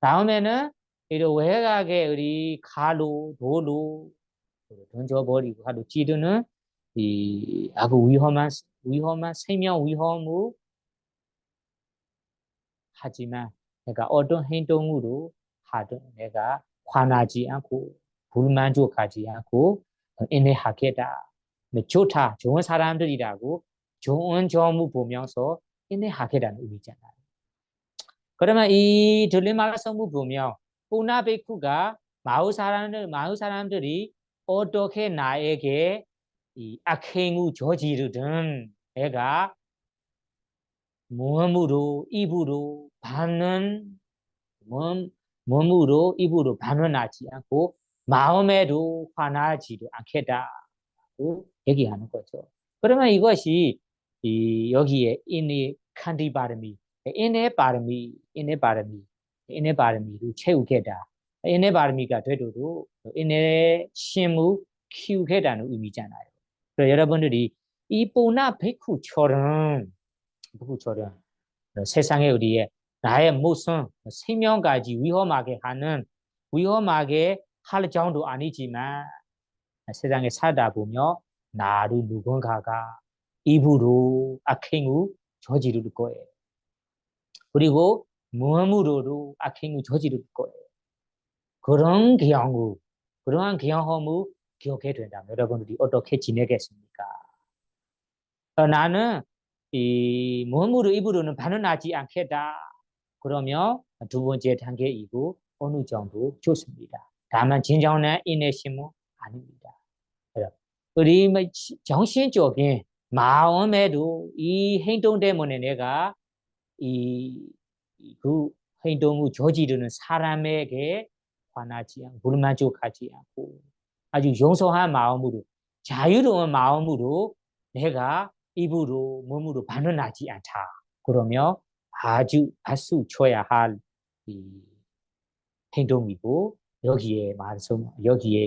다음에는 이런 외곽에 우리 가로, 도로 던져버리고 가로 찌르는 이 아주 위험한 생명 위험을 하지만 내가 어떤 행동으로 하든 내가 화나지 않고 불만족하지 않고 인내하겠다. 좋다, 좋은 사람들이라고 좋은 점을 보면서 인내하겠다는 의미잖아요. 그러면 이 들린 말씀을 보면 뿌나베쿠가 마을 사람들이 어떻게 나에게 이 악행을 저지르든 내가 몸으로 입으로 몸, 몸으로 입으로 반응하지 않고 마음에도 화나지도 않겠다고 얘기하는 거죠. 그러면 이것이 여기에 인의 칸디 바람이 인의 바람이를 채우겠다. 인의 바람이가 되도록 인의 심을 키우겠다는 의미잖아요. 그래서 여러분들이 이 보나 베쿠처럼 세상에 우리의 나의 모습 생명까지 위험하게 할 정도 아니지만 세상에 살다 보며 나를 누군가가 입으로 악행을 저지를 거예요. 그리고 몸으로도 악행을 저지를 거예요. 그러한 경험을 기억해야 된다면 여러분들이 어떻게 지내겠습니까? 나는 이 몸으로 입으로는 반응하지 않겠다. 그러면 두 번째 단계이고 어느 정도 좋습니다. 다만 진정한 인내심은 아닙니다. 우리 정신적인 마음에도 이 행동 때문에 내가 그 행동을 저지르는 사람에게 화나지 않고 불만족하지 않고 아주 용서한 마음으로 자유로운 마음으로 내가 입으로 몸으로 반응하지 않다. 그러면 아주 쳐야 할 행동이고 여기에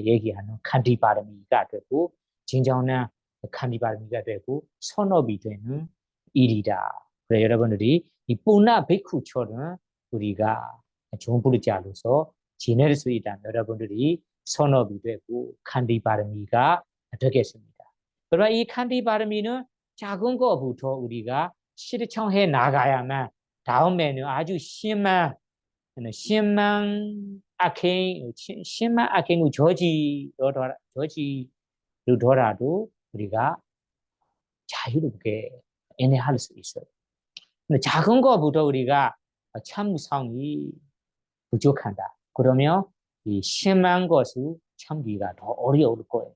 얘기하는 칸디바르미가 되고 진정한 칸디바르미가 되고 선업이 되는 일이다. 그래 여러분들이 이 뿌나 베쿠처럼 우리가 좋은 부르자로서 지낼 수 있다면 여러분들이 선업이 되고 칸디바르미가 되겠습니다. 그러나 이 칸디바르미는 작은 것부터 우리가 실천해 나가야만 다음에는 아주 심한 악행을 저지르더라도 우리가 자유롭게 인내할 수 있어요. 근데 작은 것부터 우리가 참성이 부족한다. 그러면 이 심한 것을 참기가 더 어려울 거예요.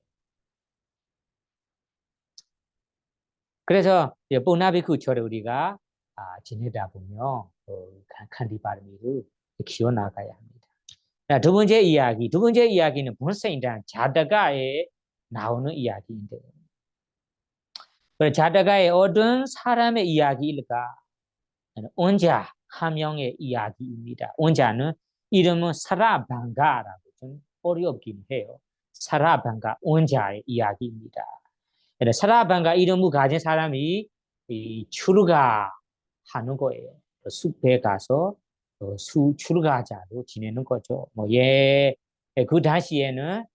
그래서 보나비쿠처럼 우리가 지내다 보면 칸디바르미를 키워나가야 합니다. 자, 두 번째 이야기는 본생단 자다가에 나오는 이야기인데, 자다가의 어떤 사람의 이야기일까? 원자 한 명의 이야기입니다. 원자는 이름은 사라방가라고 좀 어렵긴 해요. 사라방가 원자의 이야기입니다. 사라방가 이름을 가진 사람이 출가하는 거예요. 숲에 가서 출가자로 지내는 거죠. 그 당시에는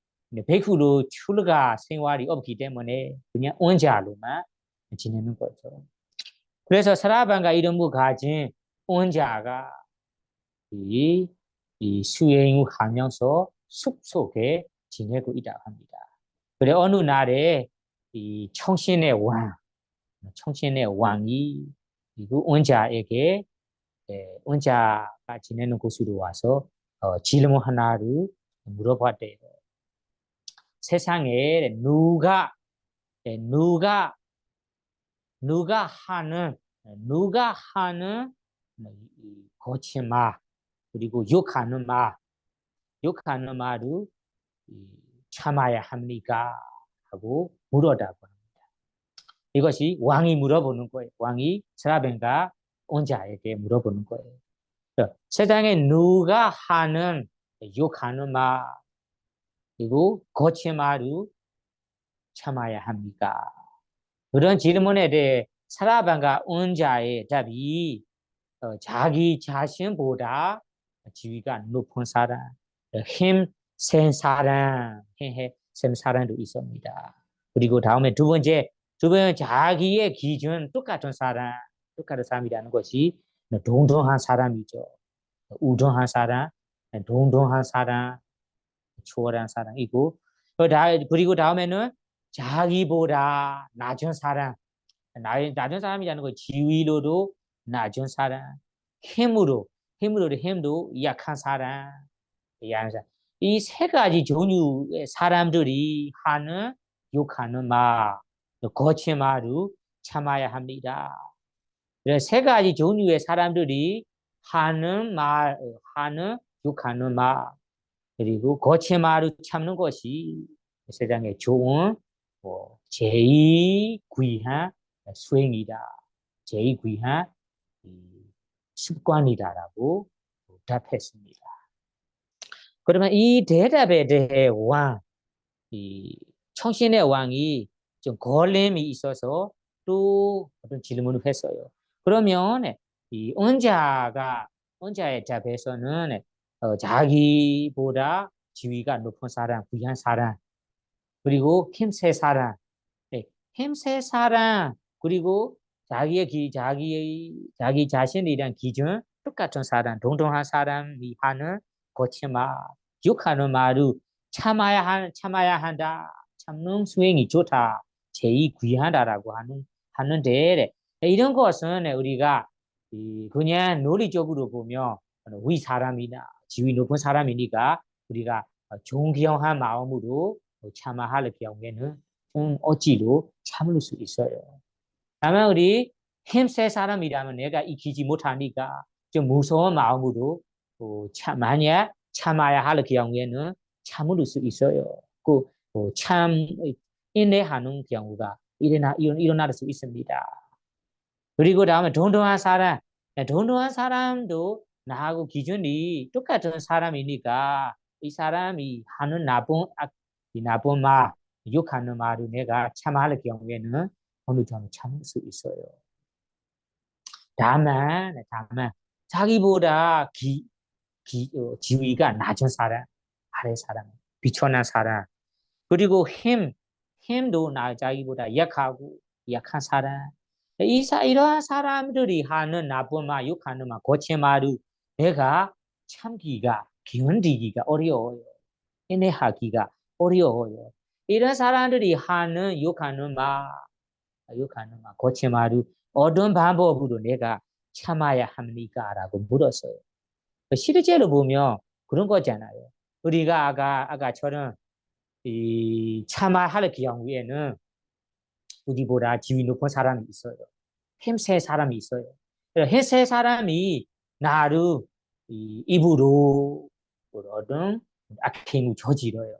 백후로 출가 생활이 없기 때문에 그냥 원자로만 지내는 거죠. 그래서 사라방가 이름을 가진 원자가 이 수행을 하면서 숲속에 지내고 있다고 합니다. 그래 어느 날에 이 청신의 왕이 그 원자에게 원자가 지내는 곳으로 와서 질문 하나를 물어봤대요. 세상에 누가 하는 거짓말 그리고 욕하는 말을 참아야 합니까? 하고 물었다고 합니다. 이것이 왕이 물어보는 거예요. 왕이 사라벤가 원자에게 물어보는 거예요. 세상에 누가 하는 욕하는 말 그리고 거짓말을 참아야 합니까? 그런 질문에 대해 사라방가 온자의 답이 자기 자신보다 지위가 높은 사람, 힘 센 사람, 센 사람도 있습니다. 그리고 다음에 두 번째 자기의 기준 똑같은 사람이라는 것이 동등한 사람이죠. 우등한 사람, 동등한 사람, 초월한 사람이고, 그리고 다음에는 자기보다 낮은 사람, 낮은 사람이라는 거 지위로도 낮은 사람, 힘도 약한 사람, 이 세 가지 종류의 사람들이 하는 욕하는 말, 거친 말을 참아야 합니다. 세 가지 종류의 사람들이 하는 욕하는 말, 그리고 거친 말을 참는 것이 세상에 좋은 제일 귀한 수행이다. 제일 귀한 습관이다라고 답했습니다. 그러면 이 대답에 대해 이 청신의 왕이 좀 걸림이 있어서 또 어떤 질문을 했어요. 그러면 이 언자의 답에서는 자기보다 지위가 높은 사람, 귀한 사람, 그리고 힘세 사람, 힘세 사람, 그리고 자기 자신에 대한 기준 똑같은 사람, 동등한 사람이 하는 거친 말, 욕하는 말을 참아야 한다. 참는 수행이 좋다. 제일 귀하다라고 하는데 이런 것은 우리가 그냥 논리적으로 보면 위 사람이나 지위 높은 사람이니까 우리가 존경한 마음으로 참아야 할 경우에는 어찌로 참을 수 있어요. 다만 우리 힘센 사람이라면 내가 이기지 못하니까 좀 무서운 마음으로 만약 참아야 할 경우에는 참을 수 있어요. 참 인내하는 경우가 일어날 수 있습니다. 그리고 다음에 동등한 사람도 나하고 기준이 똑같은 사람이니까 이 사람이 하는 나쁜 말, 욕하는 말을 내가 참아할 경우에는 어느 정도 참을 수 있어요. 다만 자기보다 지위가 낮은 사람, 아래 사람, 비천한 사람, 그리고 힘도 자기보다 약한 사람, 이러한 사람들이 하는 나쁜 말, 욕하는 말, 거친 말을 내가 견디기가 어려워요. 인내하기가 어려워요. 이런 사람들이 하는 욕하는 말, 거친 말을 어떤 방법으로 내가 참아야 합니까? 라고 물었어요. 실제로 보면 그런 거잖아요. 우리가 아까처럼 참아야 할 경우에는 우리보다 지위 높은 사람이 있어요. 힘세 사람이 있어요. 힘세 사람이 나를 입으로 어떤 악행을 저질러요.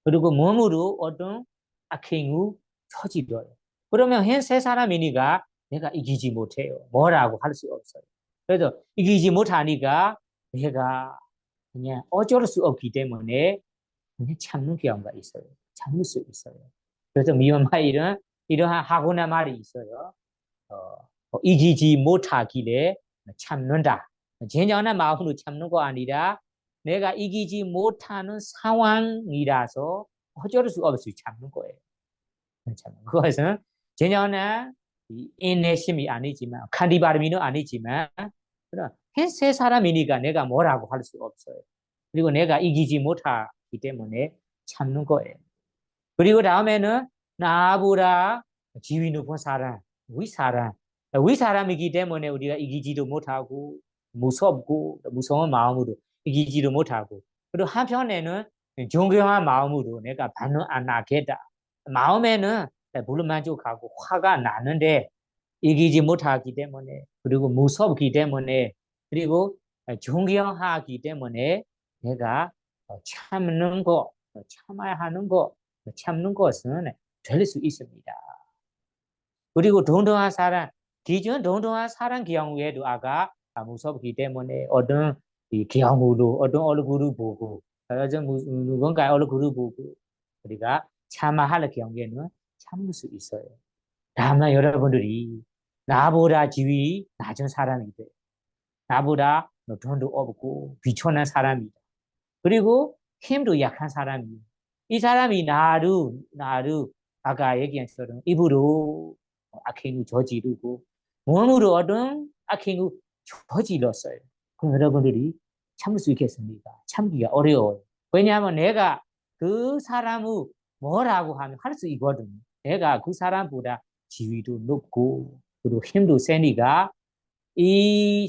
그리고 몸으로 어떤 악행을 저질러요. 그러면 힘세 사람이니까 내가 이기지 못해요. 뭐라고 할 수 없어요. 그래서 이기지 못하니까 내가 그냥 어쩔 수 없기 때문에 그냥 참는 경우가 있어요. 참을 수 있어요. 그래서 미얀마 이러한 하고나 말이 있어요. 이기지 못하길래 참는다. 진정한 마음으로 참는 거 아니라 내가 이기지 못하는 상황이라서 어쩔 수 없이 참는 거예요. 그것은 진정한 인내심이 아니지만 칸디바르미는 아니지만 세 사람이니까 내가 뭐라고 할 수 없어요. 그리고 내가 이기지 못하기 때문에 참는 거예요. 그리고 다음에는 나보다 지위 높은 사람, 위 사람이기 때문에 우리가 이기지도 못하고 무섭고 무서운 마음으로 이기지도 못하고 그리고 한편에는 존경한 마음으로 내가 반응 안 하겠다. 마음에는 불만족하고 화가 나는데 이기지 못하기 때문에 그리고 무섭기 때문에 그리고 존경하기 때문에 내가 참아야 하는 거, 참는 것은 될 수 있습니다. 그리고 동등한 사람 경우에도 아까 무섭기 때문에 어떤 어떤 얼굴을 보고, 누군가의 얼굴을 보고, 우리가 참아야 할 경우에는 참을 수 있어요. 다만 여러분들이 나보다 지위 낮은 사람이 돼. 나보다 돈도 없고 비천한 사람이다. 그리고 힘도 약한 사람이에요. 이 사람이 나를 아까 얘기한 것처럼 입으로 악행을 저지르고 몸으로 얻은 악행을 저질렀어요. 그럼 여러분들이 참을 수 있겠습니까? 참기가 어려워요. 왜냐하면 내가 그 사람을 뭐라고 하면 할 수 있거든요. 내가 그 사람보다 지위도 높고 그리고 힘도 세니까 이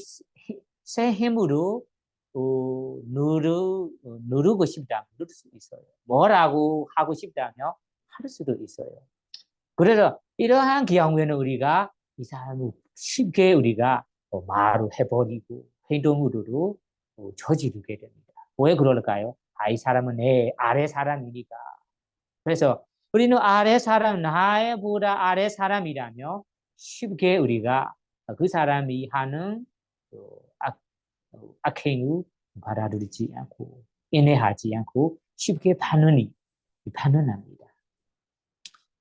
새 힘으로 누르고 싶다면 누를 수 있어요. 뭐라고 하고 싶다면 할 수도 있어요. 그래서 이러한 경우에는 우리가 이 사람을 쉽게 우리가 말을 해버리고 행동으로 저지르게 됩니다. 왜 그럴까요? 이 사람은 내 아래 사람이니까. 그래서 우리는 아래 사람, 나보다 아래 사람이라며 쉽게 우리가 그 사람이 하는 악행을 받아들이지 않고 인내하지 않고 쉽게 반응합니다.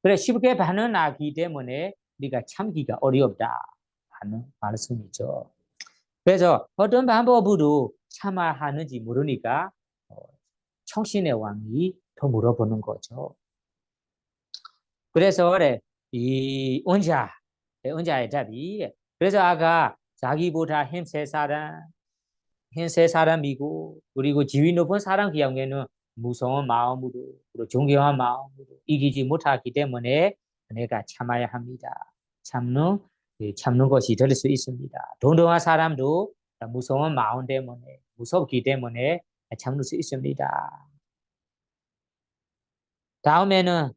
그래 쉽게 반응하기 때문에 우리가 참기가 어렵다 하는 말씀이죠. 그래서 어떤 방법으로 참아야 하는지 모르니까 청신의 왕이 더 물어보는 거죠. 그래서 그래 이 은자의 답이 그래서 아까 자기보다 힘세 사람이고 그리고 지위 높은 사람 경우에는 무서운 마음으로 그리고 존경한 마음으로 이기지 못하기 때문에 내가 참아야 합니다. 참는 것이 될 수 있습니다. 동등한 사람도 무서운 마음 때문에 무섭기 때문에 참을 수 있습니다. 다음에는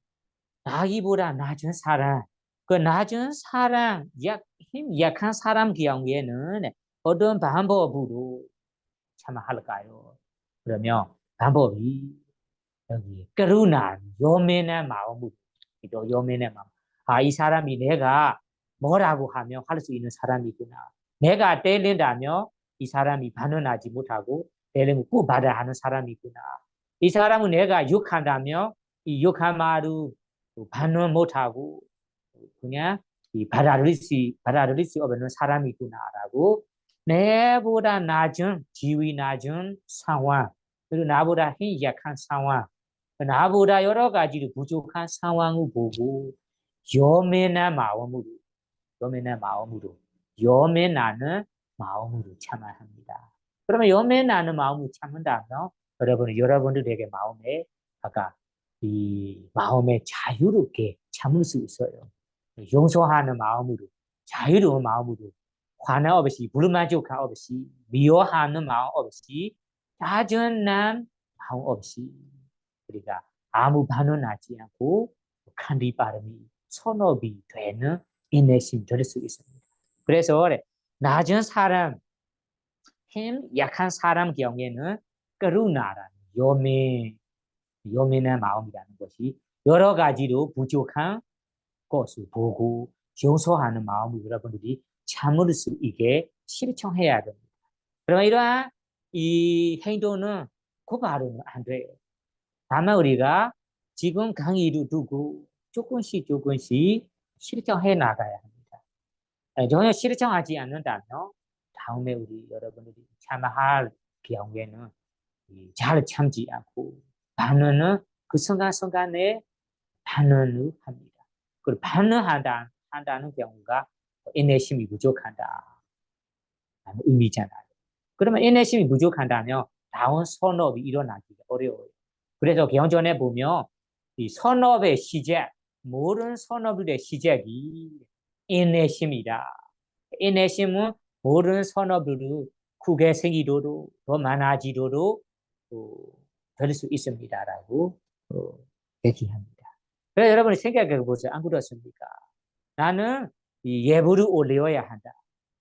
나기보다 낮은 사람, 그 낮은 사람, 힘 약한 사람 경우에는 어떤 방법으로 참할까요? 그러면 방법이 여기 그루나 요민의 마음으로 요민의 마음. 이 사람이 내가 뭐라고 하면 할 수 있는 사람이구나. 내가 때린다면 이 사람이 반응하지 못하고 때리면 꼭 받아야 하는 사람이구나. 이 사람은 내가 욕한다면 이 욕한 말을 반응 못하고 그냥 받아들일 수 없는 사람이구나라고 내보다 낮은 지위 낮은 상황 그리고 나보다 힘 약한 상황 나보다 여러 가지로 부족한 상황을 보고 요민한 마음으로 요민하는 마음으로 참아야 합니다. 그러면 요민하는 마음으로 참는다면 여러분들에게 마음에 아까 이 마음에 자유롭게 참을 수 있어요. 용서하는 마음으로 자유로운 마음으로 화나 없이 불만족함 없이 미워하는 마음 없이 짜증난 마음 없이 우리가 아무 반응하지 않고 간디 빠름이 선업이 되는 인내심 될 수 있습니다. 그래서 낮은 사람, 힘 약한 사람 경우에는 그루나라는 요민의 마음이라는 것이 여러 가지로 부족한 것을 보고 용서하는 마음을 여러분들이 참을 수 있게 실천해야 됩니다. 그러면 이러한 이 행동은 곧바로는 안 돼요. 다만 우리가 지금 강의를 두고 조금씩 실천해 나가야 합니다. 전혀 실천하지 않는다면 다음에 우리 여러분들이 참할 경우에는 잘 참지 않고 반응은 그 순간순간에 반응을 합니다. 그리고 반응한다는 경우가 인내심이 부족하다는 의미잖아요. 그러면 인내심이 부족한다면 다운 선업이 일어나기가 어려워요. 그래서 경전에 보면 이 선업의 시작, 모든 선업의 시작이 인내심이다. 인내심은 모든 선업을 크게 생기도록 더 많아지도록 될 수 있습니다라고 얘기합니다. 그래서 여러분이 생각해 보세요. 안 그렇습니까? 나는 이 예불을 올려야 한다.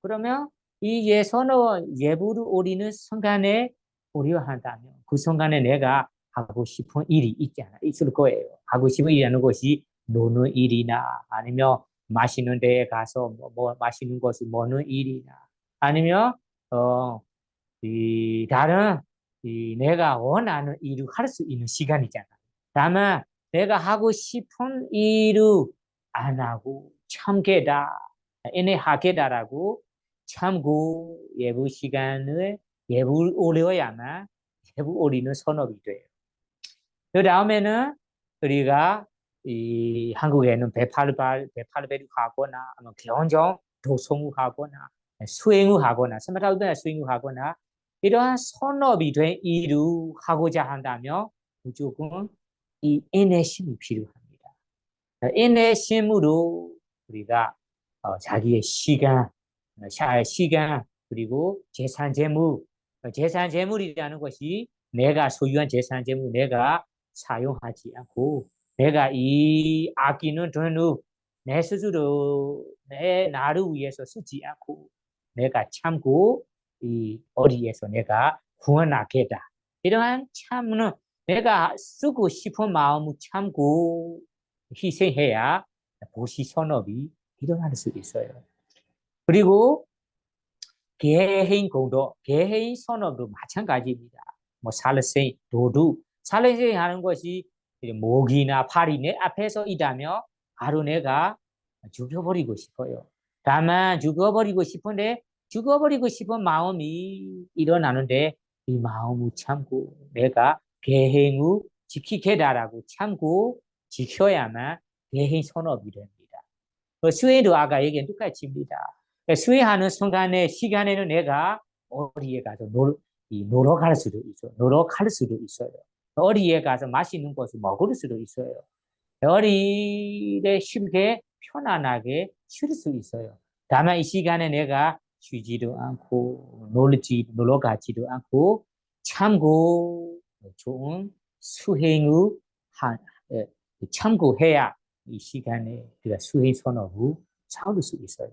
그러면 이 예불을 올리는 순간에 올려야 한다면 그 순간에 내가 하고 싶은 일이 있을 거예요. 하고 싶은 일이라는 것이 노는 일이나 아니면 맛있는 데에 가서 뭐 맛있는 것을 먹는 일이나 아니면 다른 내가 원하는 일을 할 수 있는 시간이잖아. 다만 내가 하고 싶은 일을 안 하고 참게다. 인내 하겠다라고 참고 예부 시간을 예부 올려야만 예부 올리는 선업이 돼요. 그 다음에는 우리가 이 한국에는 배팔배를 하거나 아니면 경정 도성을 하거나 수행을 하거나 스마트하우드나 수행을 하거나 이러한 선업이 된 일을 하고자 한다면 무조건 이 인내심이 필요합니다. 인내심으로 우리가 자기의 시간 그리고 재산 재물이라는 것이 내가 소유한 재산 재물 내가 사용하지 않고 내가 이 아끼는 돈을 내 스스로 내 나를 위해서 쓰지 않고 내가 참고 이 어디에서 내가 구원하겠다. 이러한 참는 내가 쓰고 싶은 마음을 참고 희생해야 보시 선업이 일어날 수 있어요. 그리고 개인 공도, 개인 선업도 마찬가지입니다. 뭐 살생, 도둑, 살생 하는 것이 목이나 팔이 내 앞에서 있다면 바로 내가 죽여버리고 싶어요. 다만 죽어버리고 싶은데 죽어버리고 싶은 마음이 일어나는데 이 마음을 참고 내가 계행을 지키겠다라고 참고 지켜야만 개인 선업이 됩니다. 수행도 아까 얘기한 똑같이입니다. 수행하는 순간에 시간에는 내가 어디에 가서 놀러 갈 수도 있어요. 놀러 갈 수도 있어요. 어디에 가서 맛있는 것을 먹을 수도 있어요. 어디에 쉽게 편안하게 쉴 수 있어요. 다만 이 시간에 내가 쉬지도 않고 놀러 가지도 않고 참고 좋은 수행을 참고해야 이 시간에 우리가 수행 선업을 쌓을 수 있어요.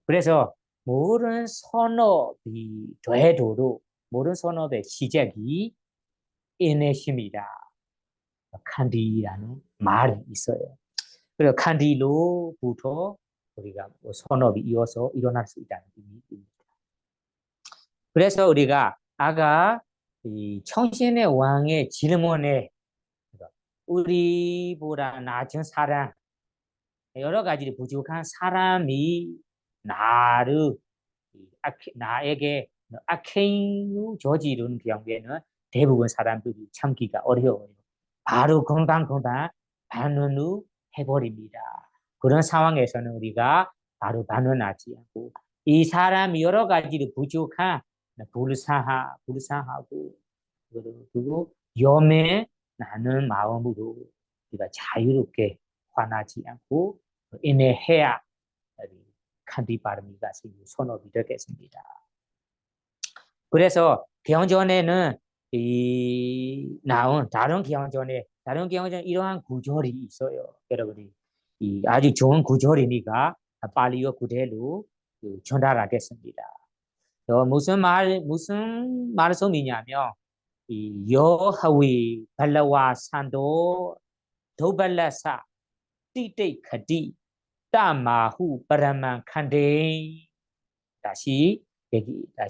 그래서 모든 선업이 돼도 모든 선업의 시작이 인내심이다. 칸디라는 말이 있어요. 그래서 칸디로부터 우리가 선업이 이어서 일어날 수 있다는 의미입니다. 그래서 우리가 아까 이 청신의 왕의 질문에 우리보다 낮은 사람 여러 가지로 부족한 사람이 나에게 악행을 저지르는 경우에는 대부분 사람들이 참기가 어려워요. 바로 금방 반응을 해버립니다. 그런 상황에서는 우리가 바로 반응하지 않고 이 사람이 여러 가지로 부족한 불쌍하고 그리고 염해 나는 마음으로 우리가 자유롭게 화나지 않고 인내해야 칸디 바르미가 선업이 되겠습니다. 그래서 경전에는 나온 다른 경전에 이러한 구절이 있어요. 여러분이 아주 좋은 구절이니까 빨리요 그대로 전달하겠습니다. 무슨 말씀이냐면 여하위 발라와 산도 도발라사 띠떼 카디 따마후 바라만 칸데 다시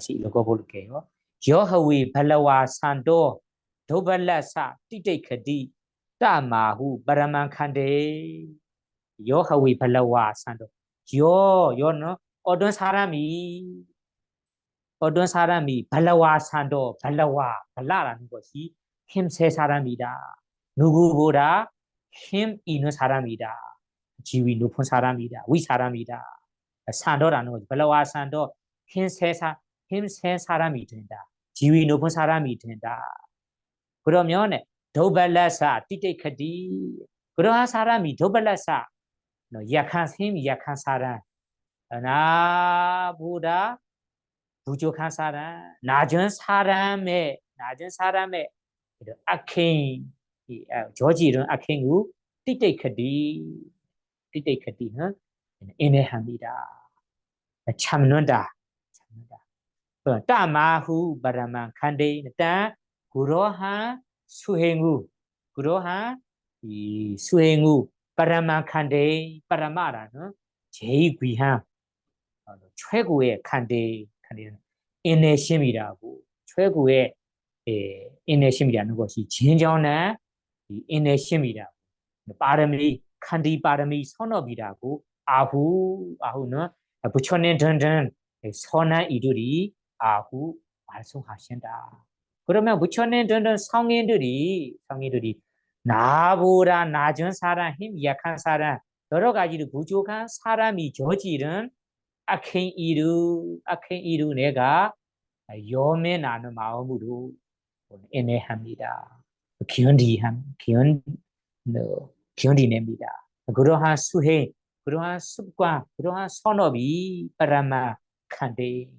읽어볼게요. 여하위 발라와 산도 도발라사 띠떼 카디 따마후 바라만 칸데 여하위 발라와 산도 여는 어떤 사람이 발라와 산도 발라라는 것이 힘세 사람이다. 누구보다 힘 있는 사람이다. 지위 높은 사람이다. 위 사람이다. 산도라는 거죠. 발라와 산도 힘세 사람이 된다. 지위 높은 사람이 된다. 그러면 도발라사 띠떼카디 그러한 사람이 도발라사 약한 사람 나보다 부족한 사람, 낮은 사람의 악행, 저지른 악행을 띠떼카디는 인내합니다. 참는다. 따마후 바라만 칸데 그러한 수행우 바라만 칸데 바라마라는 제일 귀한 최고의 칸데는 인내심이라고 최고의 인내심이라는 것이 진정한 인내심이라고 칸디 바람이 선업이라고 아후는 부처님 등등 선한 이들이 아후 말씀하신다. 그러면 부처님 등등 성인들이 나보다 낮은 사람, 힘 약한 사람, 여러 가지로 부족한 사람이 저지른 악행 이루 내가 염해나는 마음으로 애매합니다. 견디냅니다. 그러한 수행, 그러한 습관, 그러한 선업이 파라마칸데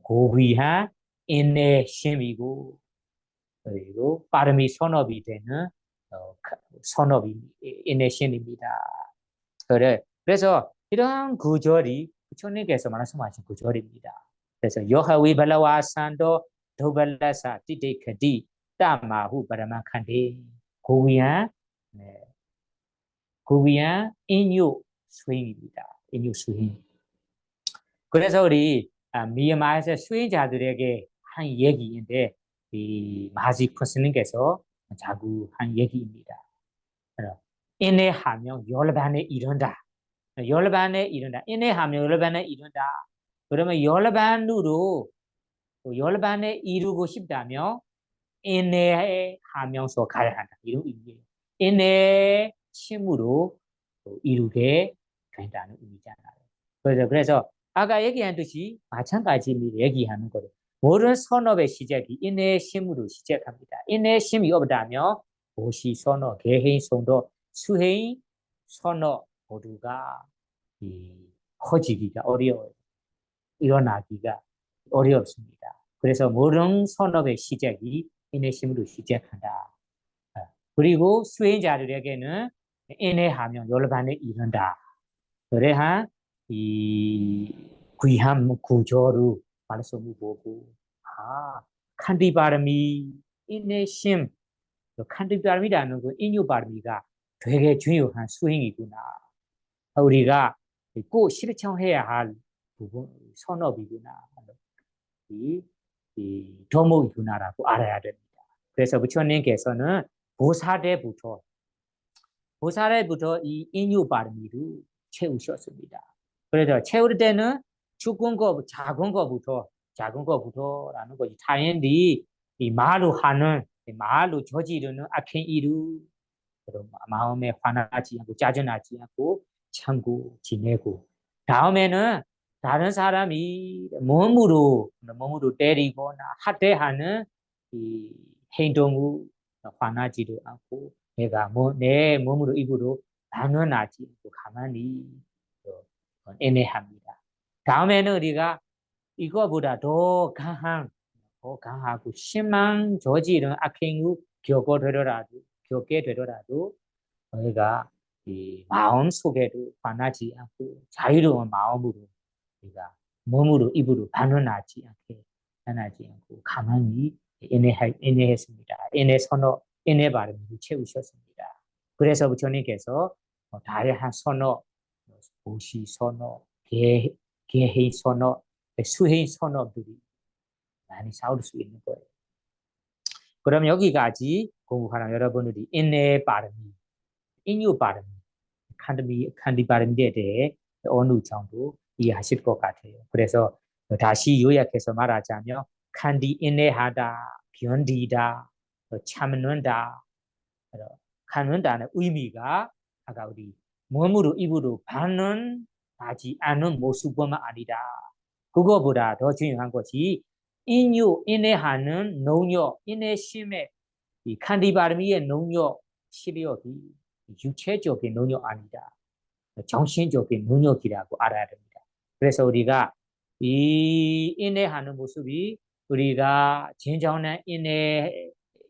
고귀한 인내심이고 그리고 빠름이 선업이 되는 선업이 인내심입니다. 그래서 이러한 구절이 부처님께서 말씀하신 구절입니다. 그래서 여하위 발라와 산도 도발라사 티데카디 따마후 바라마칸데 고위한 고위한 인유 수행입니다. 인유 수행. 그래서 우리 미얀마에서 수행자들에게 한 얘기인데 이 마지 푸스님께서 자꾸 한 얘기입니다. 인내하면 열반에 이른다. 열반에 이른다. 인내하면 열반에 이른다. 그러면 열반에 이루고 싶다면 인내하면서 가야 한다. 이런 의미예요. 인내심으로 이루게 된다는 의미잖아요. 그래서 아까 얘기한 듯이 마찬가지입니다. 얘기하는 거예요. 모든 선업의 시작이 인내심으로 시작합니다. 인내심이 없다면 보시 선업, 개행 성도, 수행 선업 모두가 커지기가 어려워요. 일어나기가 어렵습니다. 그래서 모든 선업의 시작이 인내심으로 시작한다. 그리고 수행자들에게는 인내하면 열반에 이른다. 그래야 이 귀한 구조를 말씀을 보고 칸디바람이 인내심 칸디바람이라는 그 인유바람이가 되게 중요한 수행이구나. 우리가 꼭 실천해야 할 부분 선업이구나. 이 도목이구나라고 알아야 됩니다. 그래서 부처님께서는 보살에부터 이 인유바람이를 채우셨습니다. 그래서 채울 때는 죽은 거, 작은 거부터라는 거지. 당연히 이 말로 저지르는 악행 이루, 마음에 화나지 않고 짜증나지 않고 참고 지내고, 다음에는 다른 사람이 몸으로 때리거나 학대하는 이 행동을 화나지도 않고 내가 내 몸으로 입으로 반응하지 않고 가만히 애매합니다. 다음에는 우리가 이거보다 더 강하고 심한 저지른 악행을 겪게 되더라도 우리가 이 마음 속에도 화나지 않고 자유로운 마음으로 우리가 몸으로 입으로 반응하지 않고 가만히 인내했습니다. 인내 바람을 채우셨습니다. 그래서 부처님께서 다양한 선업, 보시 선업, 개해 선업, 수행 선업들이 많이 싸울 수 있는 거예요. 그럼 여기까지 공부하는 여러분들이 인내 바람이, 인유 바람이, 칸디 바람에 대해 어느 정도 이해하실 것 같아요. 그래서 다시 요약해서 말하자면 칸디 인내하다, 견디다, 참는다, 참는다는 의미가 아까 우리 몸으로 입으로 반응하지 않은 모습뿐만 아니라 그거보다 더 중요한 것이 인내하는 능력, 인내심의 이 칸디바르미의 능력, 실력이 육체적인 능력 아니다. 정신적인 능력이라고 알아야 됩니다. 그래서 우리가 이 인내하는 모습이 우리가 진정한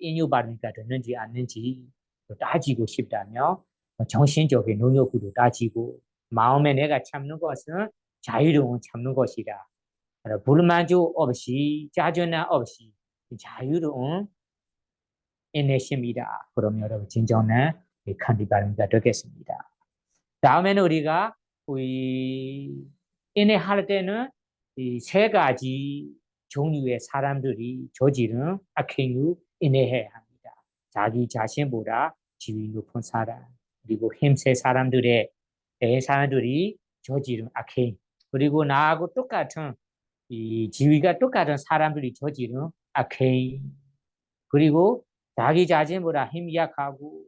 인유바르미가 되는지 않는지 따지고 싶다면 정신적인 능력으로 따지고 마음에 내가 참는 것은 자유로운 참는 것이다. 불만족 없이 짜증나 없이 자유로운 인내심이다. 그러면 여러분 진정한 칸디바르미가 되겠습니다. 다음에는 우리가 인내할 때는 이 세 가지 종류의 사람들이 저지른 악행을 인내해야 합니다. 자기 자신보다 지위 높은 사람, 그리고 힘세 사람들이 저지른 악행, 그리고 나하고 똑같은 이 지위가 똑같은 사람들이 저지른 악행, 그리고 자기 자신보다 힘이 약하고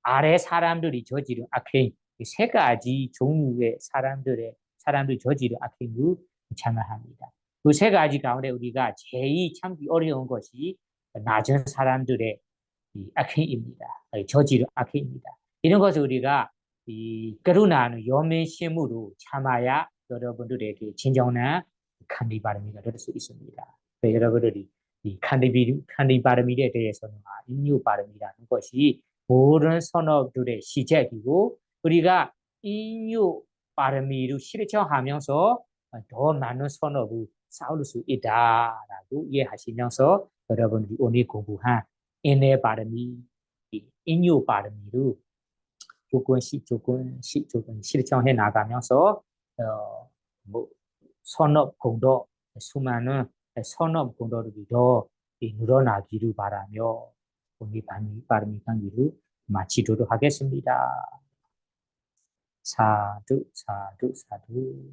아래 사람들이 저지른 악행, 세 가지 종류의 사람들이 저지른 악행을 참여합니다. 그 세 가지 가운데 우리가 제일 참기 어려운 것이 낮은 사람들의 이 악행입니다. 저지른 악행입니다. 이런 것을 우리가 이 그루나는 연민심으로 참아야 여러분들에게 진정한 칸리 바람이가 될 수 있습니다. 여러분들이 이 칸리 바람에 대해서는 인류 바람이라는 것이 모든 선업들의 시작이고 우리가 인류 바람이를 실천하면서 더 많은 선업을 쌓을 수 있다라고 이해하시면서 여러분들이 오늘 공부한 인내 바람이, 인유 바람이로 조금씩 실천해 나가면서 뭐 선업 공도 수많은 선업 공도들이 더 늘어나기를 바라며 오늘 바람이 강의를 마치도록 하겠습니다. 사두, 사두, 사두.